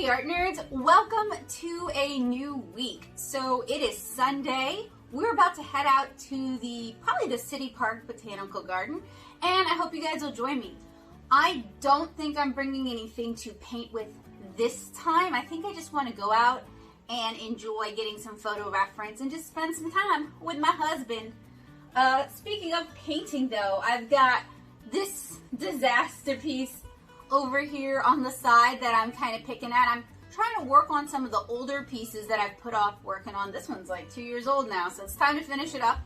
Hey art nerds, welcome to a new week. So it is Sunday. We're about to head out to probably the City Park Botanical Garden, and I hope you guys will join me. I don't think I'm bringing anything to paint with this time. I think I just want to go out and enjoy getting some photo reference and just spend some time with my husband. Speaking of painting though, I've got this disaster piece over here on the side that I'm kind of picking at. I'm trying to work on some of the older pieces that I've put off working on. This one's like 2 years old now, so it's time to finish it up.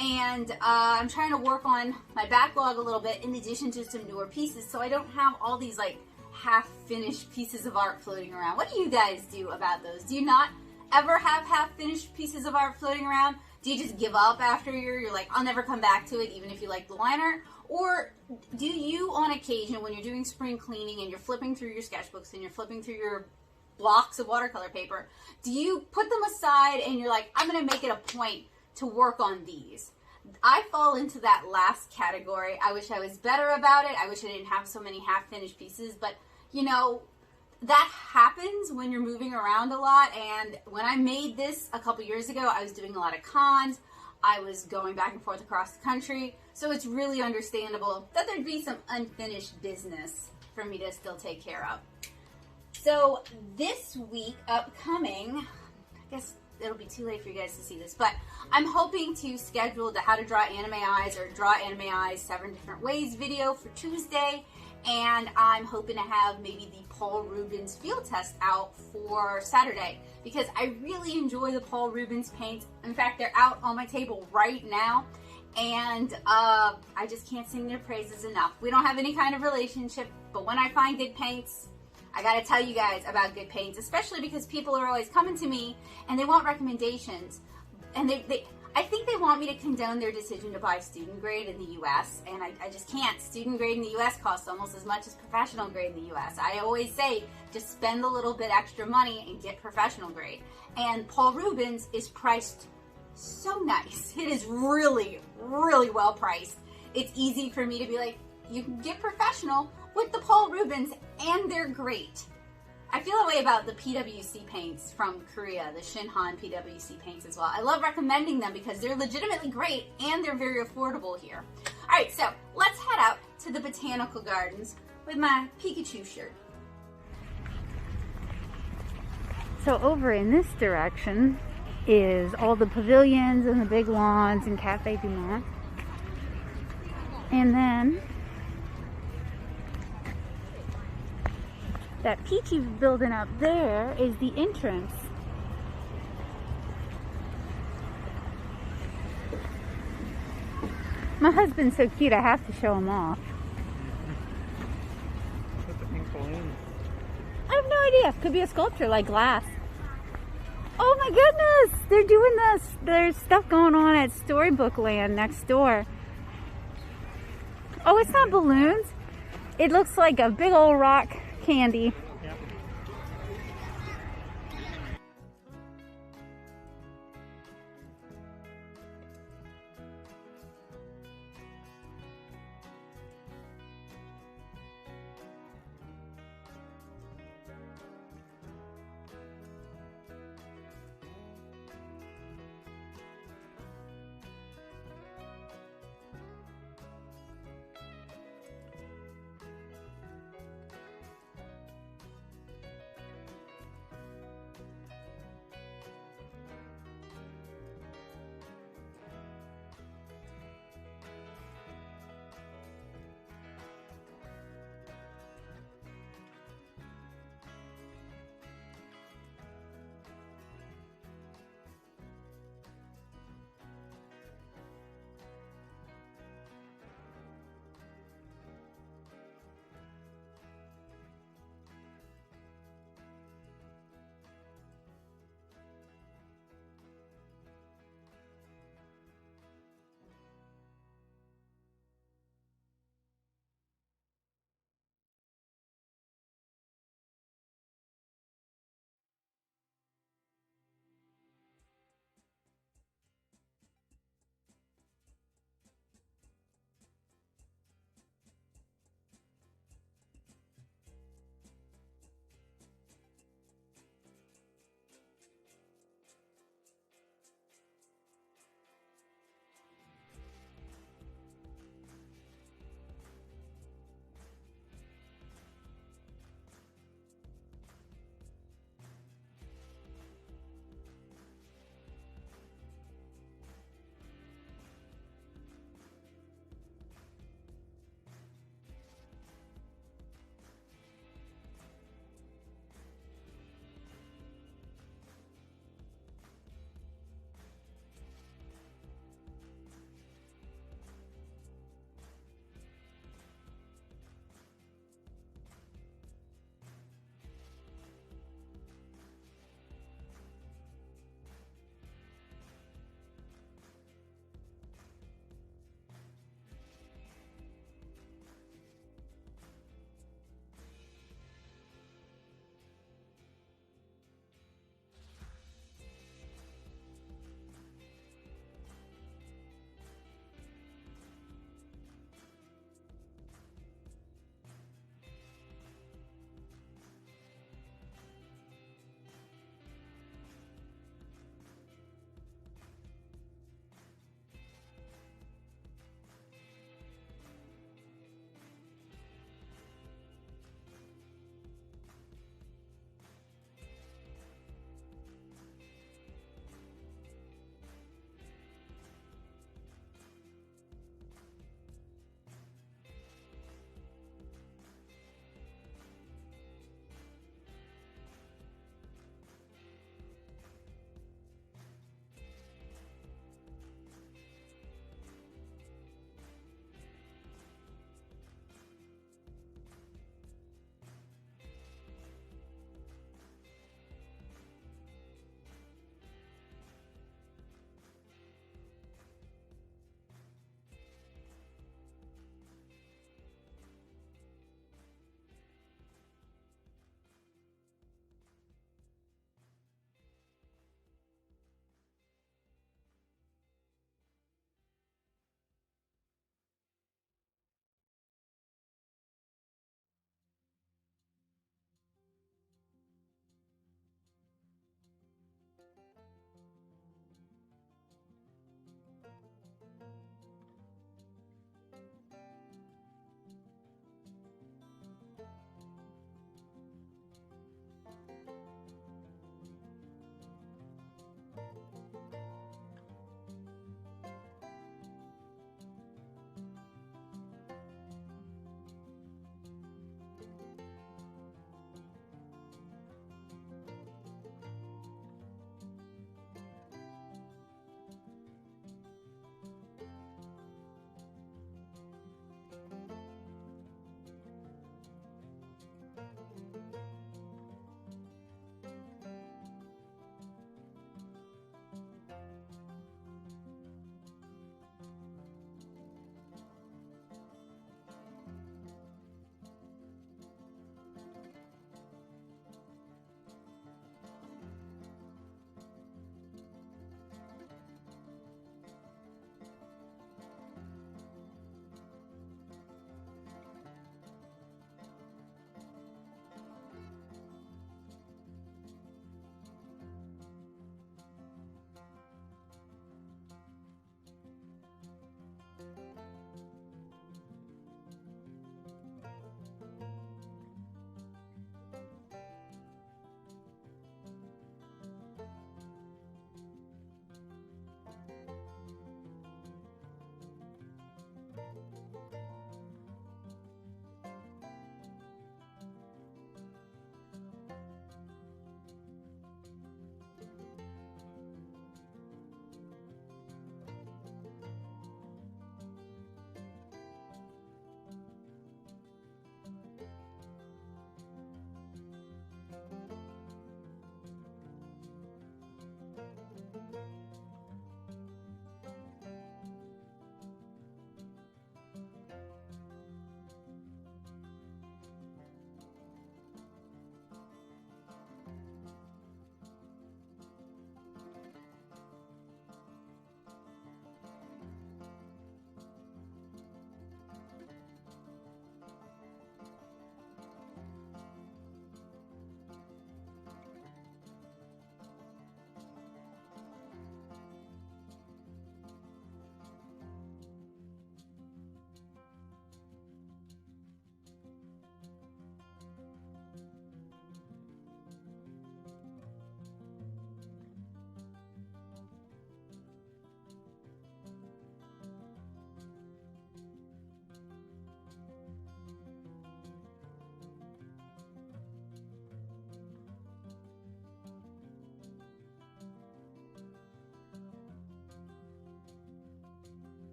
And I'm trying to work on my backlog a little bit in addition to some newer pieces, so I don't have all these like half-finished pieces of art floating around. What do you guys do about those? Do you not ever have half-finished pieces of art floating around? Do you just give up after you're like, I'll never come back to it even if you like the line art? Or do you, on occasion, when you're doing spring cleaning and you're flipping through your sketchbooks and you're flipping through your blocks of watercolor paper, do you put them aside and you're like, I'm going to make it a point to work on these? I fall into that last category. I wish I was better about it. I wish I didn't have so many half-finished pieces, but you know, that happens when you're moving around a lot. And when I made this a couple years ago, I was doing a lot of cons. I was going back and forth across the country. So it's really understandable that there'd be some unfinished business for me to still take care of. So this week upcoming, I guess it'll be too late for you guys to see this, but I'm hoping to schedule the How to Draw Anime Eyes or Draw Anime Eyes 7 Different Ways video for Tuesday. And I'm hoping to have maybe the Paul Rubens field test out for Saturday because I really enjoy the Paul Rubens paints. In fact, they're out on my table right now, and I just can't sing their praises enough. We don't have any kind of relationship, but when I find good paints, I gotta tell you guys about good paints, especially because people are always coming to me and they want recommendations, and I think they want me to condone their decision to buy student grade in the U.S., and I just can't. Student grade in the U.S. costs almost as much as professional grade in the U.S. I always say, just spend a little bit extra money and get professional grade. And Paul Rubens is priced so nice. It is really, really well priced. It's easy for me to be like, you can get professional with the Paul Rubens, and they're great. I feel that way about the PWC paints from Korea, the Shinhan PWC paints as well. I love recommending them because they're legitimately great and they're very affordable here. All right, so let's head out to the Botanical Gardens with my Pikachu shirt. So over in this direction is all the pavilions and the big lawns and Cafe Du Monde. And then that peachy building up there is the entrance. My husband's so cute, I have to show him off. What's the pink balloon? I have no idea. Could be a sculpture like glass. Oh my goodness! They're doing this. There's stuff going on at Storybook Land next door. Oh, it's not balloons. It looks like a big old rock candy. Yep.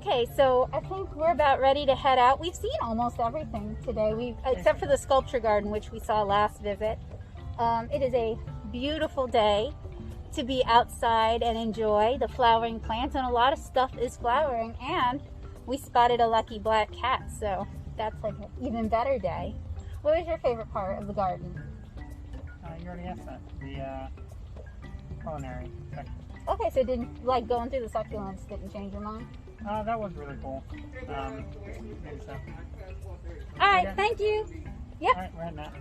Okay, so I think we're about ready to head out. We've seen almost everything today, except for the sculpture garden, which we saw last visit. It is a beautiful day to be outside and enjoy the flowering plants, and a lot of stuff is flowering, and we spotted a lucky black cat, so that's like an even better day. What was your favorite part of the garden? You already asked that. The culinary section. Okay, so didn't, like, going through the succulents didn't change your mind? That was really cool. Maybe so. Alright, Yeah. thank you. Yep. Alright, we're heading out.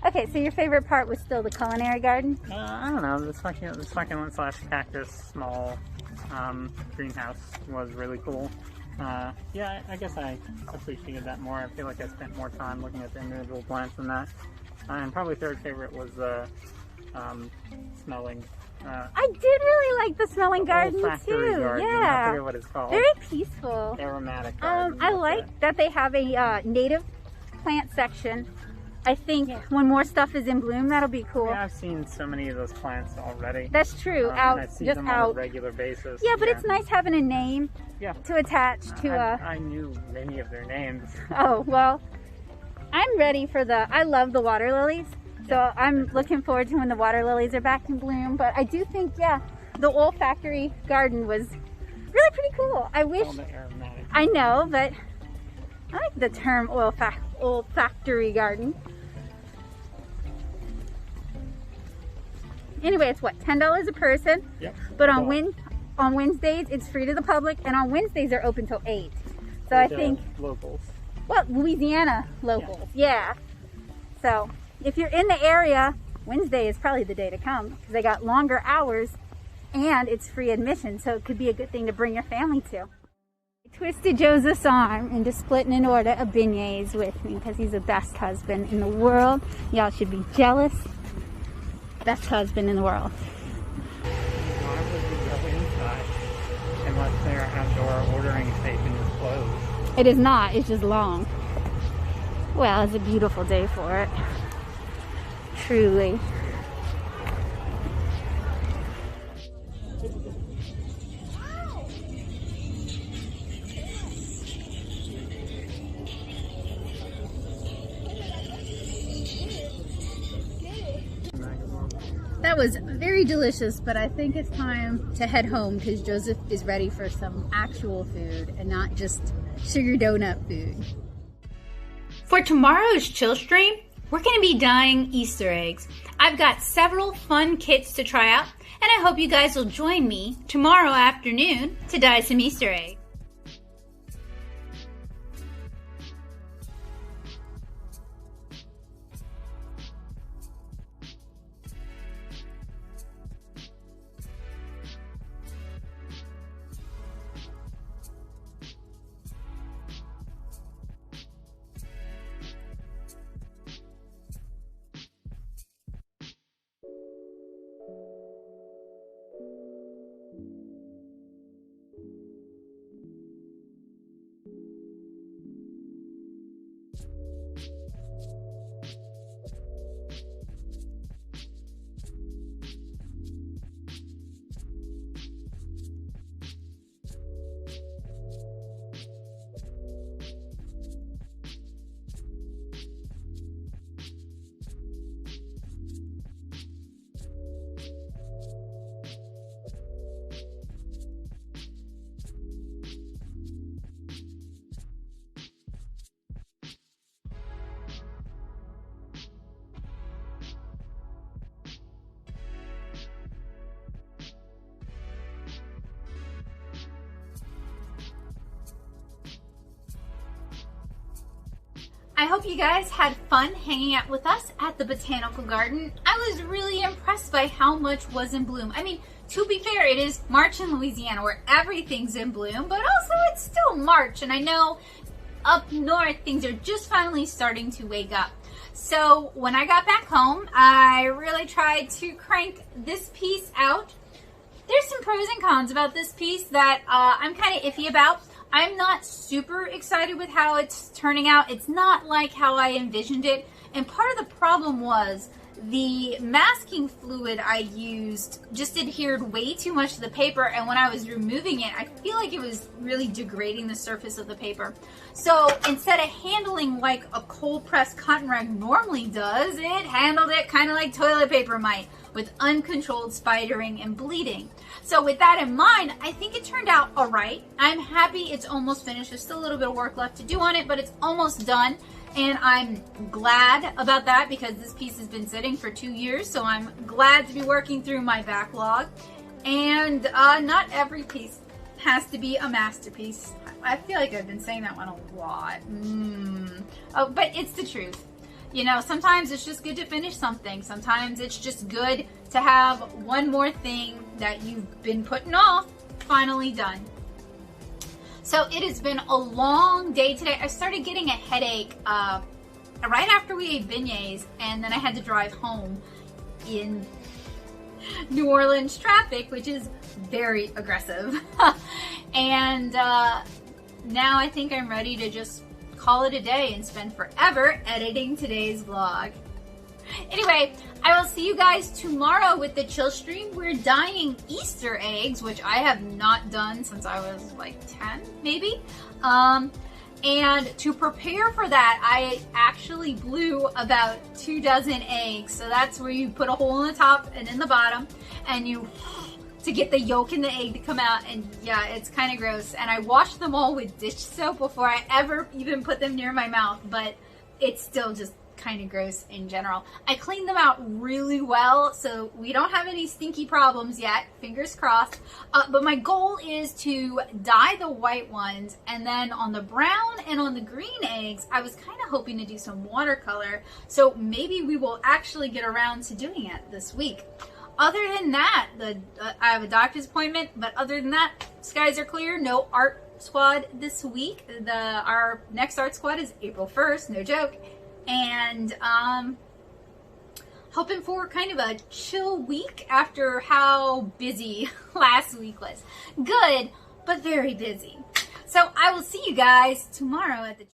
Okay, so your favorite part was still the culinary garden? I don't know, the succulent slash cactus small greenhouse was really cool. Yeah, I guess I appreciated that more. I feel like I spent more time looking at the individual plants than that. And probably third favorite was the smelling. I did really like the smelling garden olfactory too. garden. I Yeah, forget what it's called. very peaceful. Aromatic garden. I like that they have a native plant section. I think when more stuff is in bloom, that'll be cool. Yeah, I've seen so many of those plants already. That's true. And I see just them out. on a regular basis. Yeah, but it's nice having a name to attach to I knew many of their names. Oh, well, I'm ready for I love the water lilies. So I'm looking forward to when the water lilies are back in bloom. But I do think, the olfactory garden was really pretty cool. I wish, I know, but I like the term olfactory garden. Anyway, it's what, $10 a person? Yep. But on Wednesdays, it's free to the public, and on Wednesdays, they're open till 8. So I think, locals. well, Louisiana locals, yeah. So if you're in the area, Wednesday is probably the day to come, because they got longer hours, and it's free admission, so it could be a good thing to bring your family to. I twisted Joseph's arm into splitting an order of beignets with me, because he's the best husband in the world. Y'all should be jealous. Best husband in the world. Why would we go inside unless their outdoor ordering station is closed? It is not, it's just long. Well, it's a beautiful day for it. Truly. That was very delicious, but I think it's time to head home because Joseph is ready for some actual food and not just sugar donut food. For tomorrow's chill stream, we're going to be dyeing Easter eggs. I've got several fun kits to try out, and I hope you guys will join me tomorrow afternoon to dye some Easter eggs. I hope you guys had fun hanging out with us at the Botanical Garden. I was really impressed by how much was in bloom. I mean, to be fair, it is March in Louisiana where everything's in bloom, but also it's still March, and I know up north things are just finally starting to wake up. So when I got back home, I really tried to crank this piece out. There's some pros and cons about this piece that I'm kind of iffy about. I'm not super excited with how it's turning out. It's not like how I envisioned it. And part of the problem was the masking fluid I used just adhered way too much to the paper, and when I was removing it, I feel like it was really degrading the surface of the paper. So instead of handling like a cold pressed cotton rag normally does, it handled it kind of like toilet paper might, with uncontrolled spidering and bleeding. So with that in mind, I think it turned out all right. I'm happy it's almost finished. There's still a little bit of work left to do on it, but it's almost done. And I'm glad about that because this piece has been sitting for 2 years. So I'm glad to be working through my backlog. And not every piece has to be a masterpiece. I feel like I've been saying that one a lot. Oh, but it's the truth. You know, sometimes it's just good to finish something. Sometimes it's just good to have one more thing that you've been putting off finally done. So it has been a long day today. I started getting a headache right after we ate beignets, and then I had to drive home in New Orleans traffic, which is very aggressive. And now I think I'm ready to just call it a day and spend forever editing today's vlog. Anyway, I will see you guys tomorrow with the chill stream. We're dyeing Easter eggs, which I have not done since I was like 10, maybe. And to prepare for that, I actually blew about 2 dozen eggs. So that's where you put a hole in the top and in the bottom, and you to get the yolk in the egg to come out. And yeah, it's kind of gross. And I washed them all with dish soap before I ever even put them near my mouth, but it's still just kind of gross in general. I cleaned them out really well, so we don't have any stinky problems yet, fingers crossed. But my goal is to dye the white ones, and then on the brown and on the green eggs, I was kind of hoping to do some watercolor, so maybe we will actually get around to doing it this week. Other than that, I have a doctor's appointment, but other than that, skies are clear. No art squad this week. Our next art squad is April 1st, no joke. And hoping for kind of a chill week after how busy last week was. Good, but very busy. So I will see you guys tomorrow at the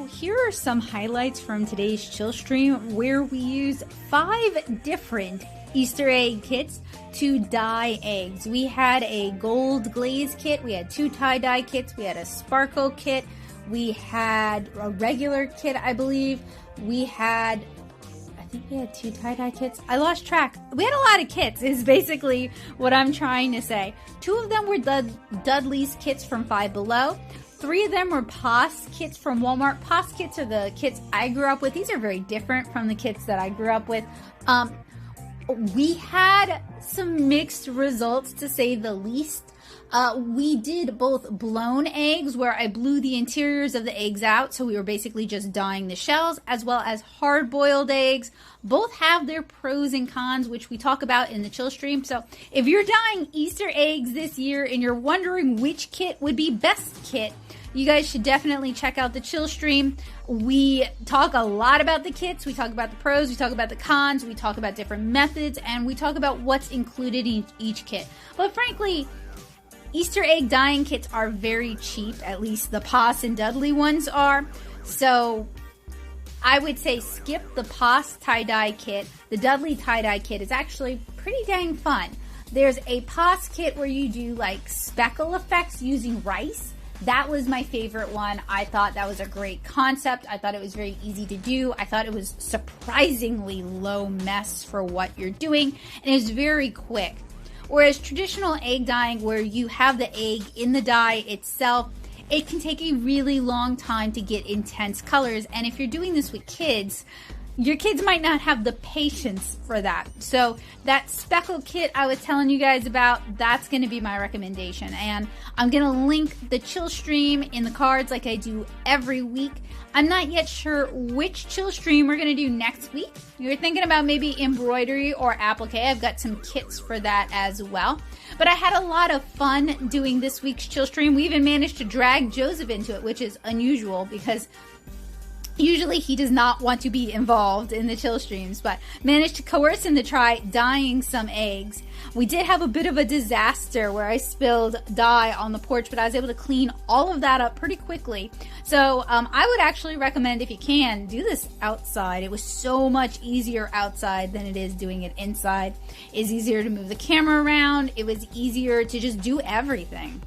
Here are some highlights from today's chill stream where we use 5 different Easter egg kits to dye eggs. We had a gold glaze kit, we had 2 tie-dye kits, we had a sparkle kit, we had a regular kit, I believe. I think we had 2 tie-dye kits. I lost track. We had a lot of kits is basically what I'm trying to say. 2 of them were Dudley's kits from Five Below. 3 of them were POS kits from Walmart. POS kits are the kits I grew up with. These are very different from the kits that I grew up with. We had some mixed results, to say the least. We did both blown eggs, where I blew the interiors of the eggs out, so we were basically just dyeing the shells, as well as hard-boiled eggs. Both have their pros and cons, which we talk about in the chill stream. So if you're dyeing Easter eggs this year and you're wondering which kit would be best kit, you guys should definitely check out the chill stream. We talk a lot about the kits, we talk about the pros, we talk about the cons, we talk about different methods, and we talk about what's included in each kit. But frankly, Easter egg dyeing kits are very cheap, at least the POS and Dudley ones are. So I would say skip the POS tie-dye kit. The Dudley tie-dye kit is actually pretty dang fun. There's a POS kit where you do like speckle effects using rice. That was my favorite one. I thought that was a great concept. I thought it was very easy to do. I thought it was surprisingly low mess for what you're doing, and it was very quick. Whereas traditional egg dyeing, where you have the egg in the dye itself, it can take a really long time to get intense colors. And if you're doing this with kids, your kids might not have the patience for that. So that speckle kit I was telling you guys about, that's going to be my recommendation. And I'm going to link the chill stream in the cards like I do every week. I'm not yet sure which chill stream we're going to do next week. You're thinking about maybe embroidery or applique. I've got some kits for that as well. But I had a lot of fun doing this week's chill stream. We even managed to drag Joseph into it, which is unusual because usually he does not want to be involved in the chill streams, but managed to coerce him to try dyeing some eggs. We did have a bit of a disaster where I spilled dye on the porch, but I was able to clean all of that up pretty quickly. So I would actually recommend, if you can, do this outside. It was so much easier outside than it is doing it inside. It's easier to move the camera around. It was easier to just do everything.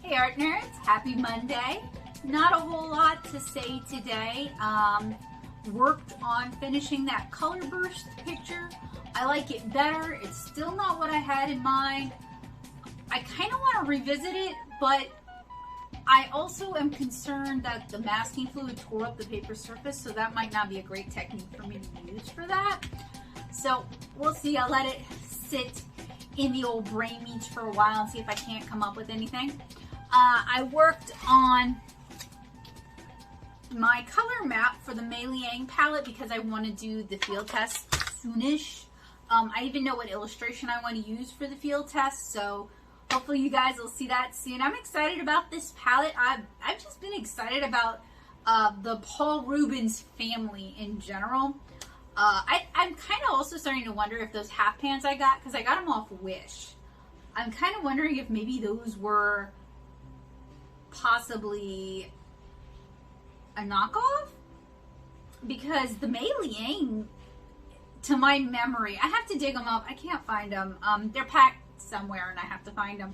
Hey art nerds, happy Monday. Not a whole lot to say today. Worked on finishing that color burst picture. I like it better. It's still not what I had in mind. I kind of want to revisit it, but I also am concerned that the masking fluid tore up the paper surface, so that might not be a great technique for me to use for that. So we'll see. I'll let it sit in the old brain meat for a while and see if I can't come up with anything. I worked on my color map for the Meiliang palette because I want to do the field test soonish. I even know what illustration I want to use for the field test, so hopefully you guys will see that soon. I'm excited about this palette. I've just been excited about the Paul Rubens family in general. I'm kind of also starting to wonder if those half pans I got, because I got them off Wish, I'm kind of wondering if maybe those were possibly a knockoff, because the Meiliang, to my memory, I have to dig them up. I can't find them. They're packed somewhere and I have to find them.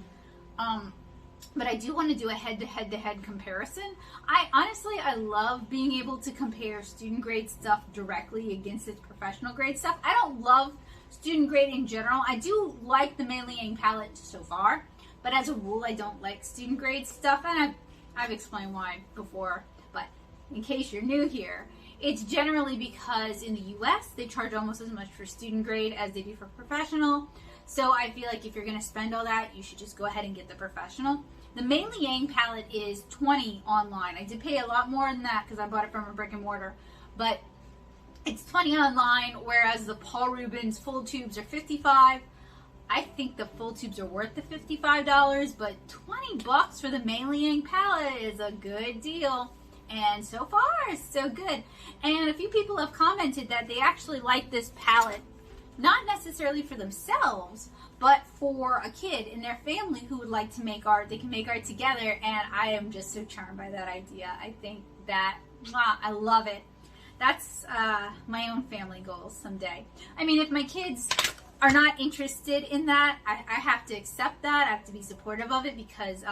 But I do want to do a head-to-head comparison. I love being able to compare student grade stuff directly against its professional grade stuff. I don't love student grade in general. I do like the Meiliang palette so far, but as a rule, I don't like student grade stuff, and I've explained why before, but in case you're new here, it's generally because in the US, they charge almost as much for student grade as they do for professional. So I feel like if you're going to spend all that, you should just go ahead and get the professional. The Meiliang palette is $20 online. I did pay a lot more than that because I bought it from a brick and mortar, but it's $20 online, whereas the Paul Rubens full tubes are $55. I think the full tubes are worth the $55, but $20 for the Meiliang palette is a good deal. And so far, so good. And a few people have commented that they actually like this palette, not necessarily for themselves, but for a kid in their family who would like to make art. They can make art together, and I am just so charmed by that idea. I think that, I love it. That's my own family goals someday. I mean, if my kids are not interested in that, I have to accept that. I have to be supportive of it because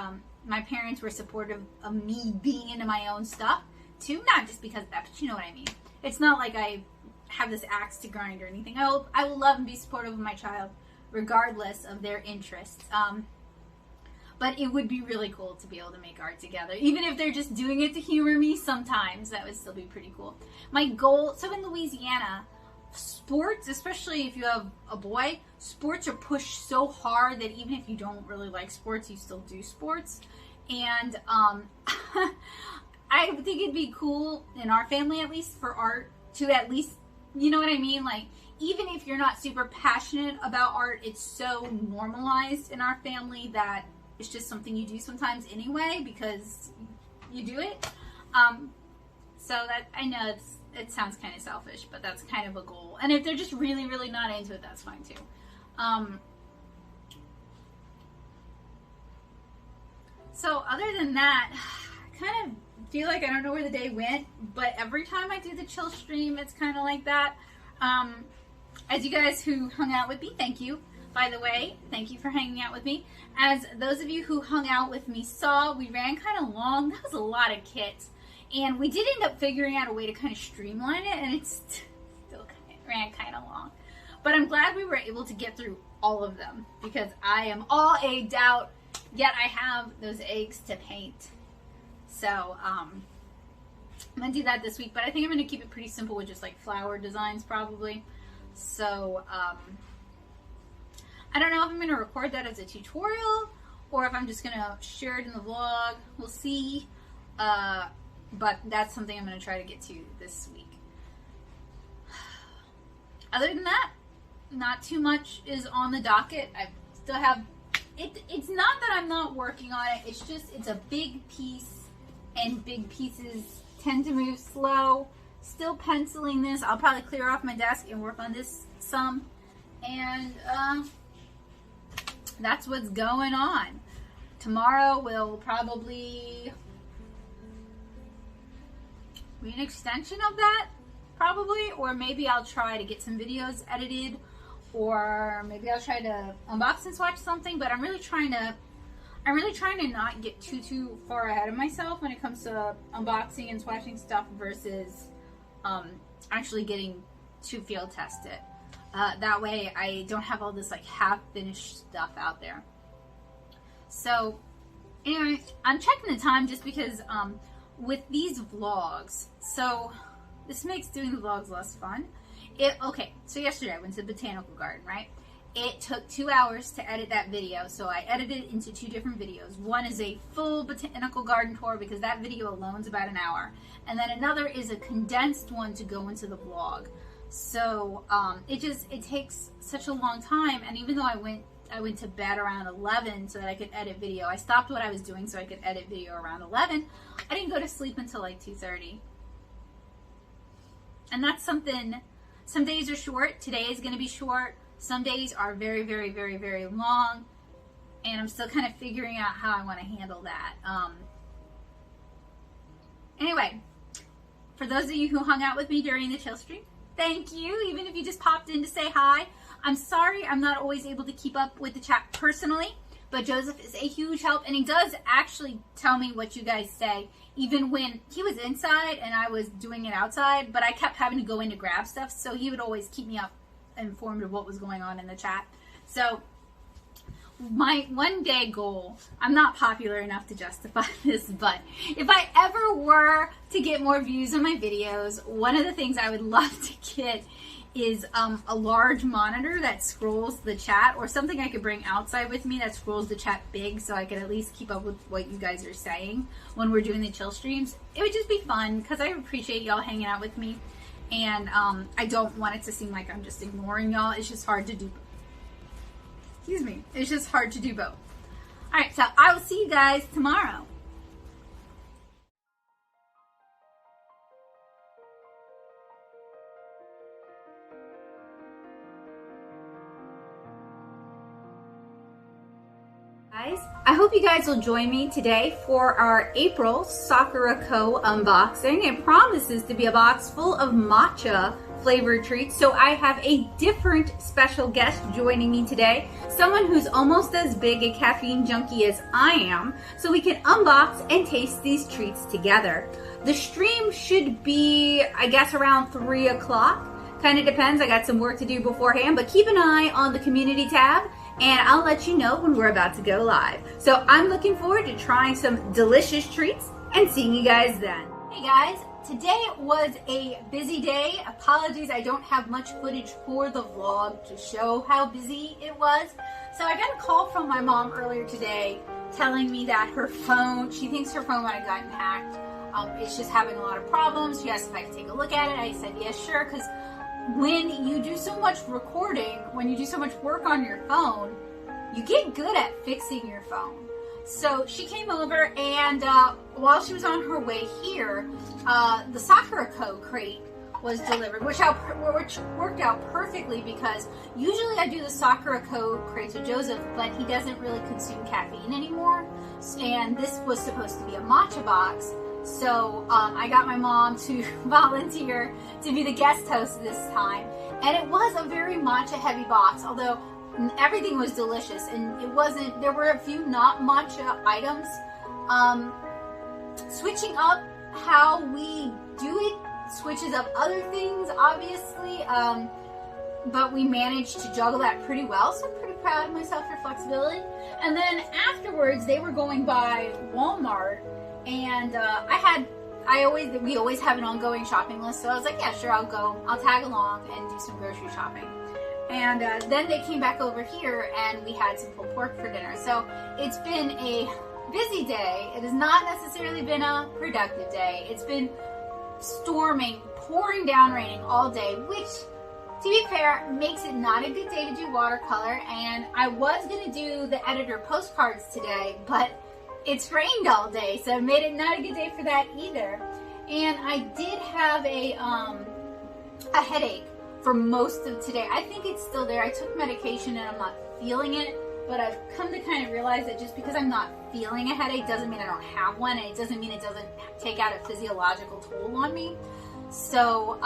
my parents were supportive of me being into my own stuff. to, not just because of that, but you know what I mean. It's not like I have this axe to grind or anything. I will love and be supportive of my child regardless of their interests. But it would be really cool to be able to make art together. Even if they're just doing it to humor me sometimes, that would still be pretty cool. My goal, so in Louisiana, sports, especially if you have a boy, sports are pushed so hard that even if you don't really like sports, you still do sports. And I think it'd be cool, in our family at least, for art to at least, you know what I mean? Like, even if you're not super passionate about art, it's so normalized in our family that it's just something you do sometimes anyway because you do it. So that, I know it sounds kind of selfish, but that's kind of a goal. And if they're just really, really not into it, that's fine too. So other than that, I kind of feel like I don't know where the day went, but every time I do the chill stream, it's kind of like that. As you guys who hung out with me, thank you. By the way, thank you for hanging out with me. As those of you who hung out with me saw, we ran kind of long. That was a lot of kits. And we did end up figuring out a way to kind of streamline it, and it still ran kind of long. But I'm glad we were able to get through all of them because I am all egged out, yet I have those eggs to paint. So, I'm going to do that this week, but I think I'm going to keep it pretty simple with just like flower designs probably. So, I don't know if I'm going to record that as a tutorial or if I'm just going to share it in the vlog. We'll see. But that's something I'm going to try to get to this week. Other than that, not too much is on the docket. I still have, it's not that I'm not working on it. It's just, it's a big piece and big pieces tend to move slow. Still penciling this. I'll probably clear off my desk and work on this some. And, that's what's going on. Tomorrow will probably be an extension of that, probably, or maybe I'll try to get some videos edited, or maybe I'll try to unbox and swatch something. But I'm really trying to not get too far ahead of myself when it comes to unboxing and swatching stuff versus actually getting to field test it. That way I don't have all this like half-finished stuff out there. So anyway, I'm checking the time just because with these vlogs, so this makes doing the vlogs less fun. Okay, so yesterday I went to the botanical garden, right? It took 2 hours to edit that video, so I edited it into 2 different videos. One is a full botanical garden tour because that video alone is about an hour, and then another is a condensed one to go into the vlog. So it takes such a long time, and even though I went to bed around 11 so that I could edit video. I stopped what I was doing so I could edit video around 11. I didn't go to sleep until like 2:30. And that's something, some days are short. Today is going to be short. Some days are very, very, very, very long. And I'm still kind of figuring out how I want to handle that. Anyway, for those of you who hung out with me during the chill stream, thank you. Even if you just popped in to say hi. I'm sorry I'm not always able to keep up with the chat personally, but Joseph is a huge help, and he does actually tell me what you guys say, even when he was inside and I was doing it outside, but I kept having to go in to grab stuff, so he would always keep me informed of what was going on in the chat. So my one day goal, I'm not popular enough to justify this, but if I ever were to get more views on my videos, one of the things I would love to get is a large monitor that scrolls the chat, or something I could bring outside with me that scrolls the chat big so I could at least keep up with what you guys are saying when we're doing the chill streams. It would just be fun because I appreciate y'all hanging out with me, and I don't want it to seem like I'm just ignoring y'all. It's just hard to do. Excuse me. It's just hard to do both. All right, so I will see you guys tomorrow. I hope you guys will join me today for our April Sakura Co unboxing. It promises to be a box full of matcha flavored treats. So I have a different special guest joining me today, someone who's almost as big a caffeine junkie as I am, so we can unbox and taste these treats together. The stream should be, I guess, around 3 o'clock. Kind of depends. I got some work to do beforehand, but keep an eye on the community tab and I'll let you know when we're about to go live. So I'm looking forward to trying some delicious treats and seeing you guys then. Hey guys, today was a busy day. Apologies, I don't have much footage for the vlog to show how busy it was. So I got a call from my mom earlier today telling me that her phone, she thinks her phone might have gotten hacked. It's just having a lot of problems. She asked if I could take a look at it. I said, yes, sure, because when you do so much recording, when you do so much work on your phone, you get good at fixing your phone. So she came over, and while she was on her way here, the Sakura Co crate was delivered, which worked out perfectly because usually I do the Sakura Co crates with Joseph, but he doesn't really consume caffeine anymore. And this was supposed to be a matcha box. So I got my mom to volunteer to be the guest host this time. And it was a very matcha heavy box, although everything was delicious, and it wasn't, there were a few not matcha items. Switching up how we do it switches up other things, obviously, but we managed to juggle that pretty well, so I'm pretty proud of myself for flexibility. And then afterwards, they were going by Walmart, and we always have an ongoing shopping list, so I was like, yeah, sure, I'll tag along and do some grocery shopping. And then they came back over here and we had some pulled pork for dinner. So it's been a busy day. It has not necessarily been a productive day. It's been storming, pouring down, raining all day, which, to be fair, makes it not a good day to do watercolor. And I was going to do the editor postcards today, but it's rained all day, so it made it not a good day for that either. And I did have a headache for most of today. I think it's still there. I took medication and I'm not feeling it, but I've come to kind of realize that just because I'm not feeling a headache doesn't mean I don't have one, and it doesn't mean it doesn't take out a physiological toll on me. So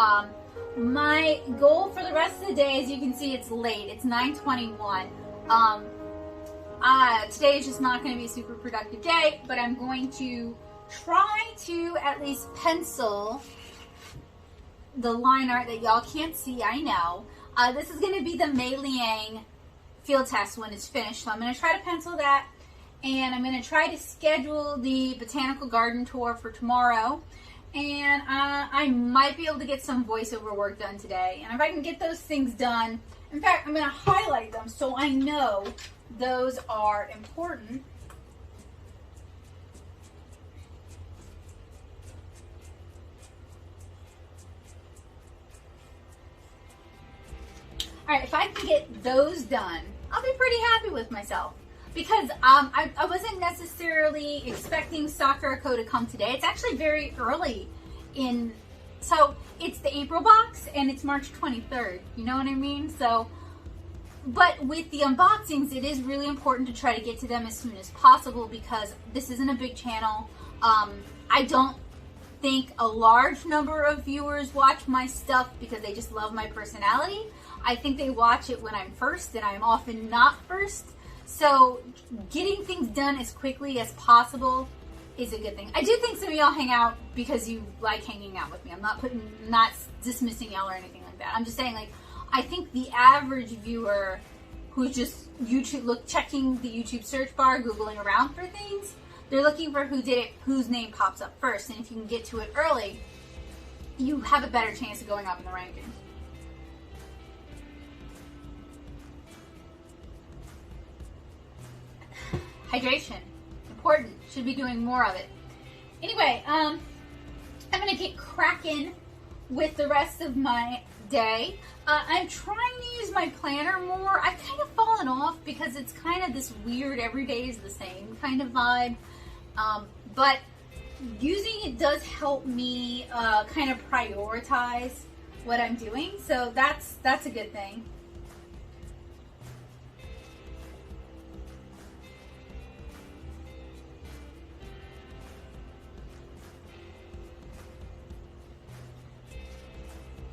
my goal for the rest of the day, as you can see, it's late. It's 9:21. Today is just not going to be a super productive day, but I'm going to try to at least pencil the line art that y'all can't see, I know. This is going to be the Meiliang field test when it's finished. So I'm going to try to pencil that, and I'm going to try to schedule the botanical garden tour for tomorrow. And I might be able to get some voiceover work done today. And if I can get those things done, in fact, I'm going to highlight them so I know those are important. All right, if I can get those done, I'll be pretty happy with myself. Because I wasn't necessarily expecting Sakura Co to come today. It's actually very early in, so it's the April box and it's March 23rd. You know what I mean? So, but with the unboxings, it is really important to try to get to them as soon as possible because this isn't a big channel. I don't think a large number of viewers watch my stuff because they just love my personality. I think they watch it when I'm first, and I'm often not first. So getting things done as quickly as possible is a good thing. I do think some of y'all hang out because you like hanging out with me. I'm not dismissing y'all or anything like that. I'm just saying, like, I think the average viewer who's just checking the YouTube search bar, Googling around for things, they're looking for who did it, whose name pops up first. And if you can get to it early, you have a better chance of going up in the rankings. Hydration, important, should be doing more of it. Anyway, I'm gonna get cracking with the rest of my day. I'm trying to use my planner more. I've kind of fallen off because it's kind of this weird every day is the same kind of vibe. But using it does help me kind of prioritize what I'm doing, so that's a good thing.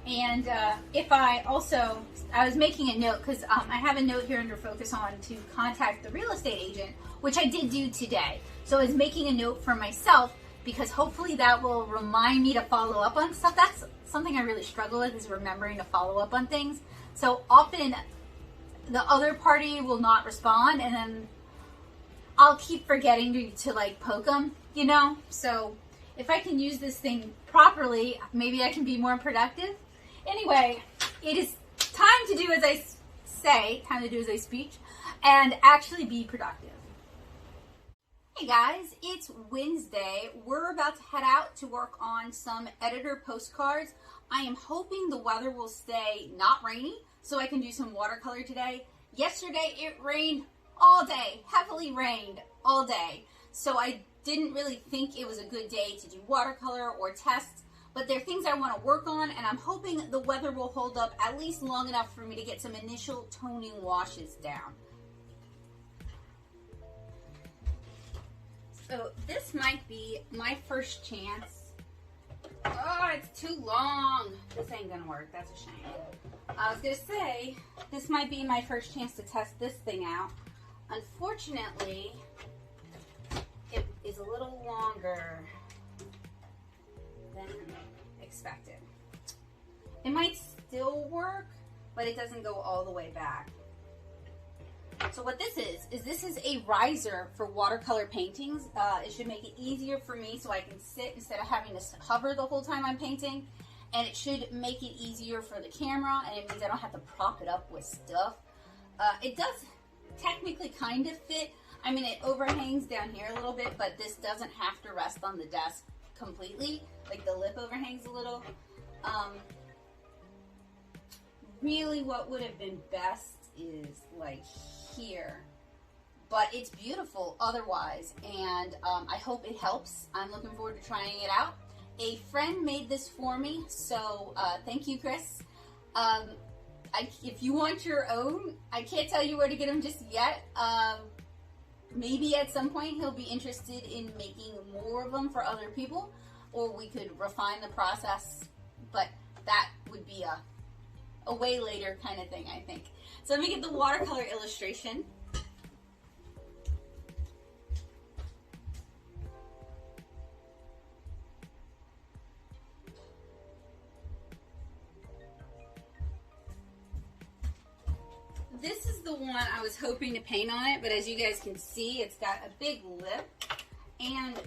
And if I was making a note, because I have a note here under focus on to contact the real estate agent, which I did do today. So I was making a note for myself, because hopefully that will remind me to follow up on stuff. That's something I really struggle with, is remembering to follow up on things. So often the other party will not respond, and then I'll keep forgetting to like poke them, you know? So if I can use this thing properly, maybe I can be more productive. Anyway, it is time to do as I say, time to do as I speak, and actually be productive. Hey guys, it's Wednesday. We're about to head out to work on some editor postcards. I am hoping the weather will stay not rainy so I can do some watercolor today. Yesterday it rained all day, heavily rained all day. So I didn't really think it was a good day to do watercolor or tests, but there are things I want to work on, and I'm hoping the weather will hold up at least long enough for me to get some initial toning washes down. So this might be my first chance. Oh, it's too long. This ain't gonna work, that's a shame. I was gonna say, this might be my first chance to test this thing out. Unfortunately, it is a little longer than expected. It might still work, but it doesn't go all the way back. So what this is a riser for watercolor paintings. It should make it easier for me so I can sit instead of having to hover the whole time I'm painting. And it should make it easier for the camera, and it means I don't have to prop it up with stuff. It does technically kind of fit. I mean, it overhangs down here a little bit, but this doesn't have to rest on the desk completely. Like the lip overhangs a little. Really what would have been best is like here, but it's beautiful otherwise, and I hope it helps. I'm looking forward to trying it out. A friend made this for me, so thank you, Chris. If you want your own, I can't tell you where to get them just yet. Maybe at some point he'll be interested in making more of them for other people, or we could refine the process, but that would be a way later kind of thing, I think. So let me get the watercolor illustration. This is the one I was hoping to paint on it, but as you guys can see, it's got a big lip, and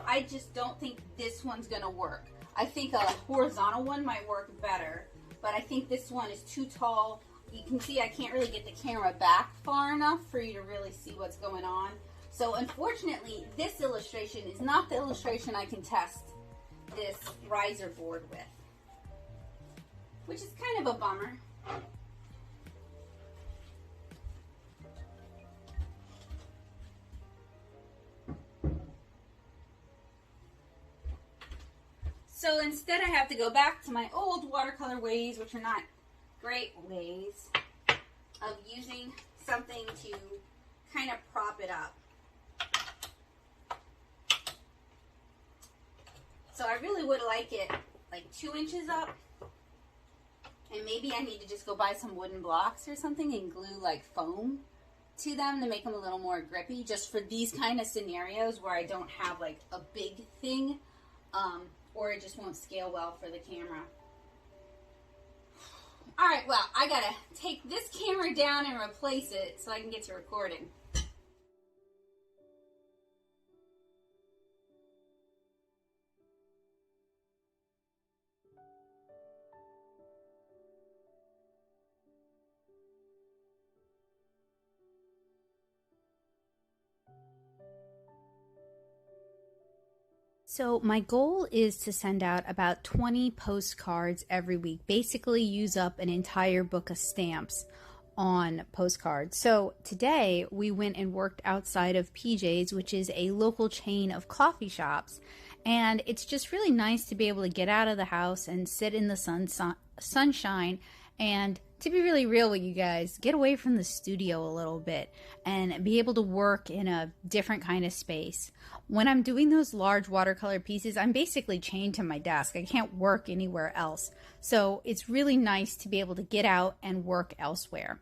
I just don't think this one's gonna work. I think a horizontal one might work better, but I think this one is too tall. You can see I can't really get the camera back far enough for you to really see what's going on. So unfortunately, this illustration is not the illustration I can test this riser board with, which is kind of a bummer. So instead I have to go back to my old watercolor ways, which are not great ways of using something to kind of prop it up. So I really would like it like 2 inches up, and maybe I need to just go buy some wooden blocks or something and glue like foam to them to make them a little more grippy, just for these kind of scenarios where I don't have like a big thing, or it just won't scale well for the camera. All right, well, I gotta take this camera down and replace it so I can get to recording. So my goal is to send out about 20 postcards every week, basically use up an entire book of stamps on postcards. So today we went and worked outside of PJ's, which is a local chain of coffee shops. And it's just really nice to be able to get out of the house and sit in the sunshine And to be really real with you guys, get away from the studio a little bit and be able to work in a different kind of space. When I'm doing those large watercolor pieces, I'm basically chained to my desk. I can't work anywhere else. So it's really nice to be able to get out and work elsewhere.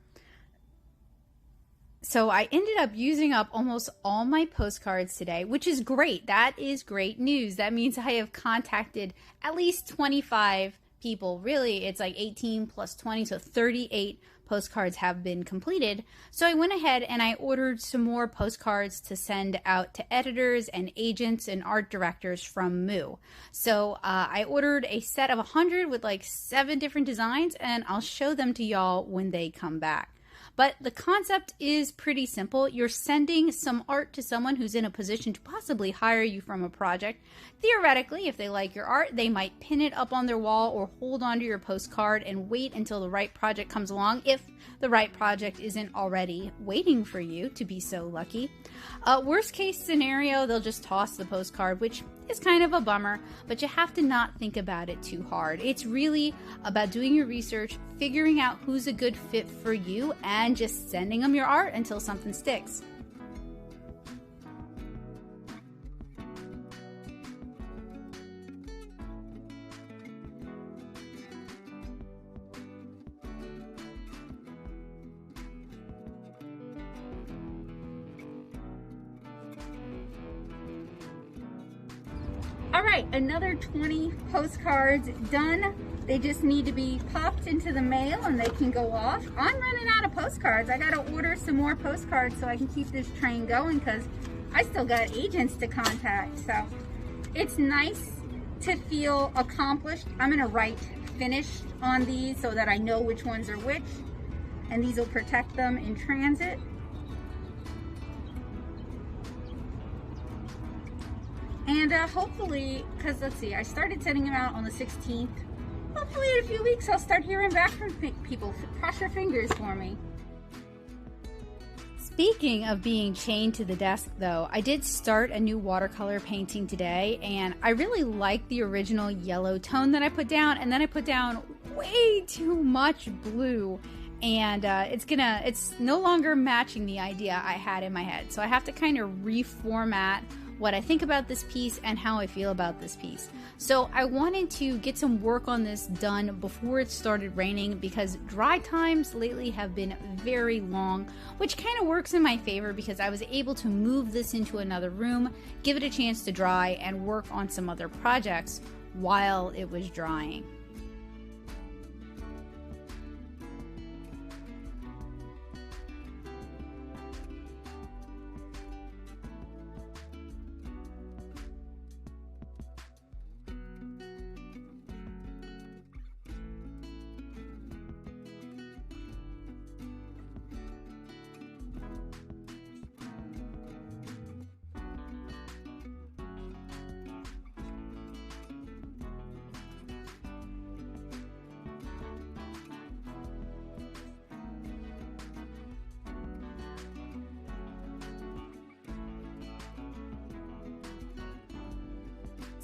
So I ended up using up almost all my postcards today, which is great. That is great news. That means I have contacted at least 25 people. Really, it's like 18 plus 20, so 38 postcards have been completed. So I went ahead and I ordered some more postcards to send out to editors and agents and art directors from Moo. So I ordered a set of 100 with like 7 different designs, and I'll show them to y'all when they come back. But the concept is pretty simple. You're sending some art to someone who's in a position to possibly hire you from a project. Theoretically, if they like your art, they might pin it up on their wall or hold onto your postcard and wait until the right project comes along, if the right project isn't already waiting for you, to be so lucky. Worst case scenario, they'll just toss the postcard, which is kind of a bummer, but you have to not think about it too hard. It's really about doing your research, figuring out who's a good fit for you, and just sending them your art until something sticks. All right, another 20 postcards done. They just need to be popped into the mail and they can go off. I'm running out of postcards. I gotta order some more postcards so I can keep this train going, because I still got agents to contact. So it's nice to feel accomplished. I'm gonna write finished on these so that I know which ones are which, and these will protect them in transit. And hopefully, because let's see, I started sending them out on the 16th. Hopefully in a few weeks I'll start hearing back from people. Cross your fingers for me. Speaking of being chained to the desk though, I did start a new watercolor painting today, and I really like the original yellow tone that I put down, and then I put down way too much blue, and it's no longer matching the idea I had in my head. So I have to kind of reformat what I think about this piece and how I feel about this piece. So I wanted to get some work on this done before it started raining, because dry times lately have been very long, which kind of works in my favor because I was able to move this into another room, give it a chance to dry, and work on some other projects while it was drying.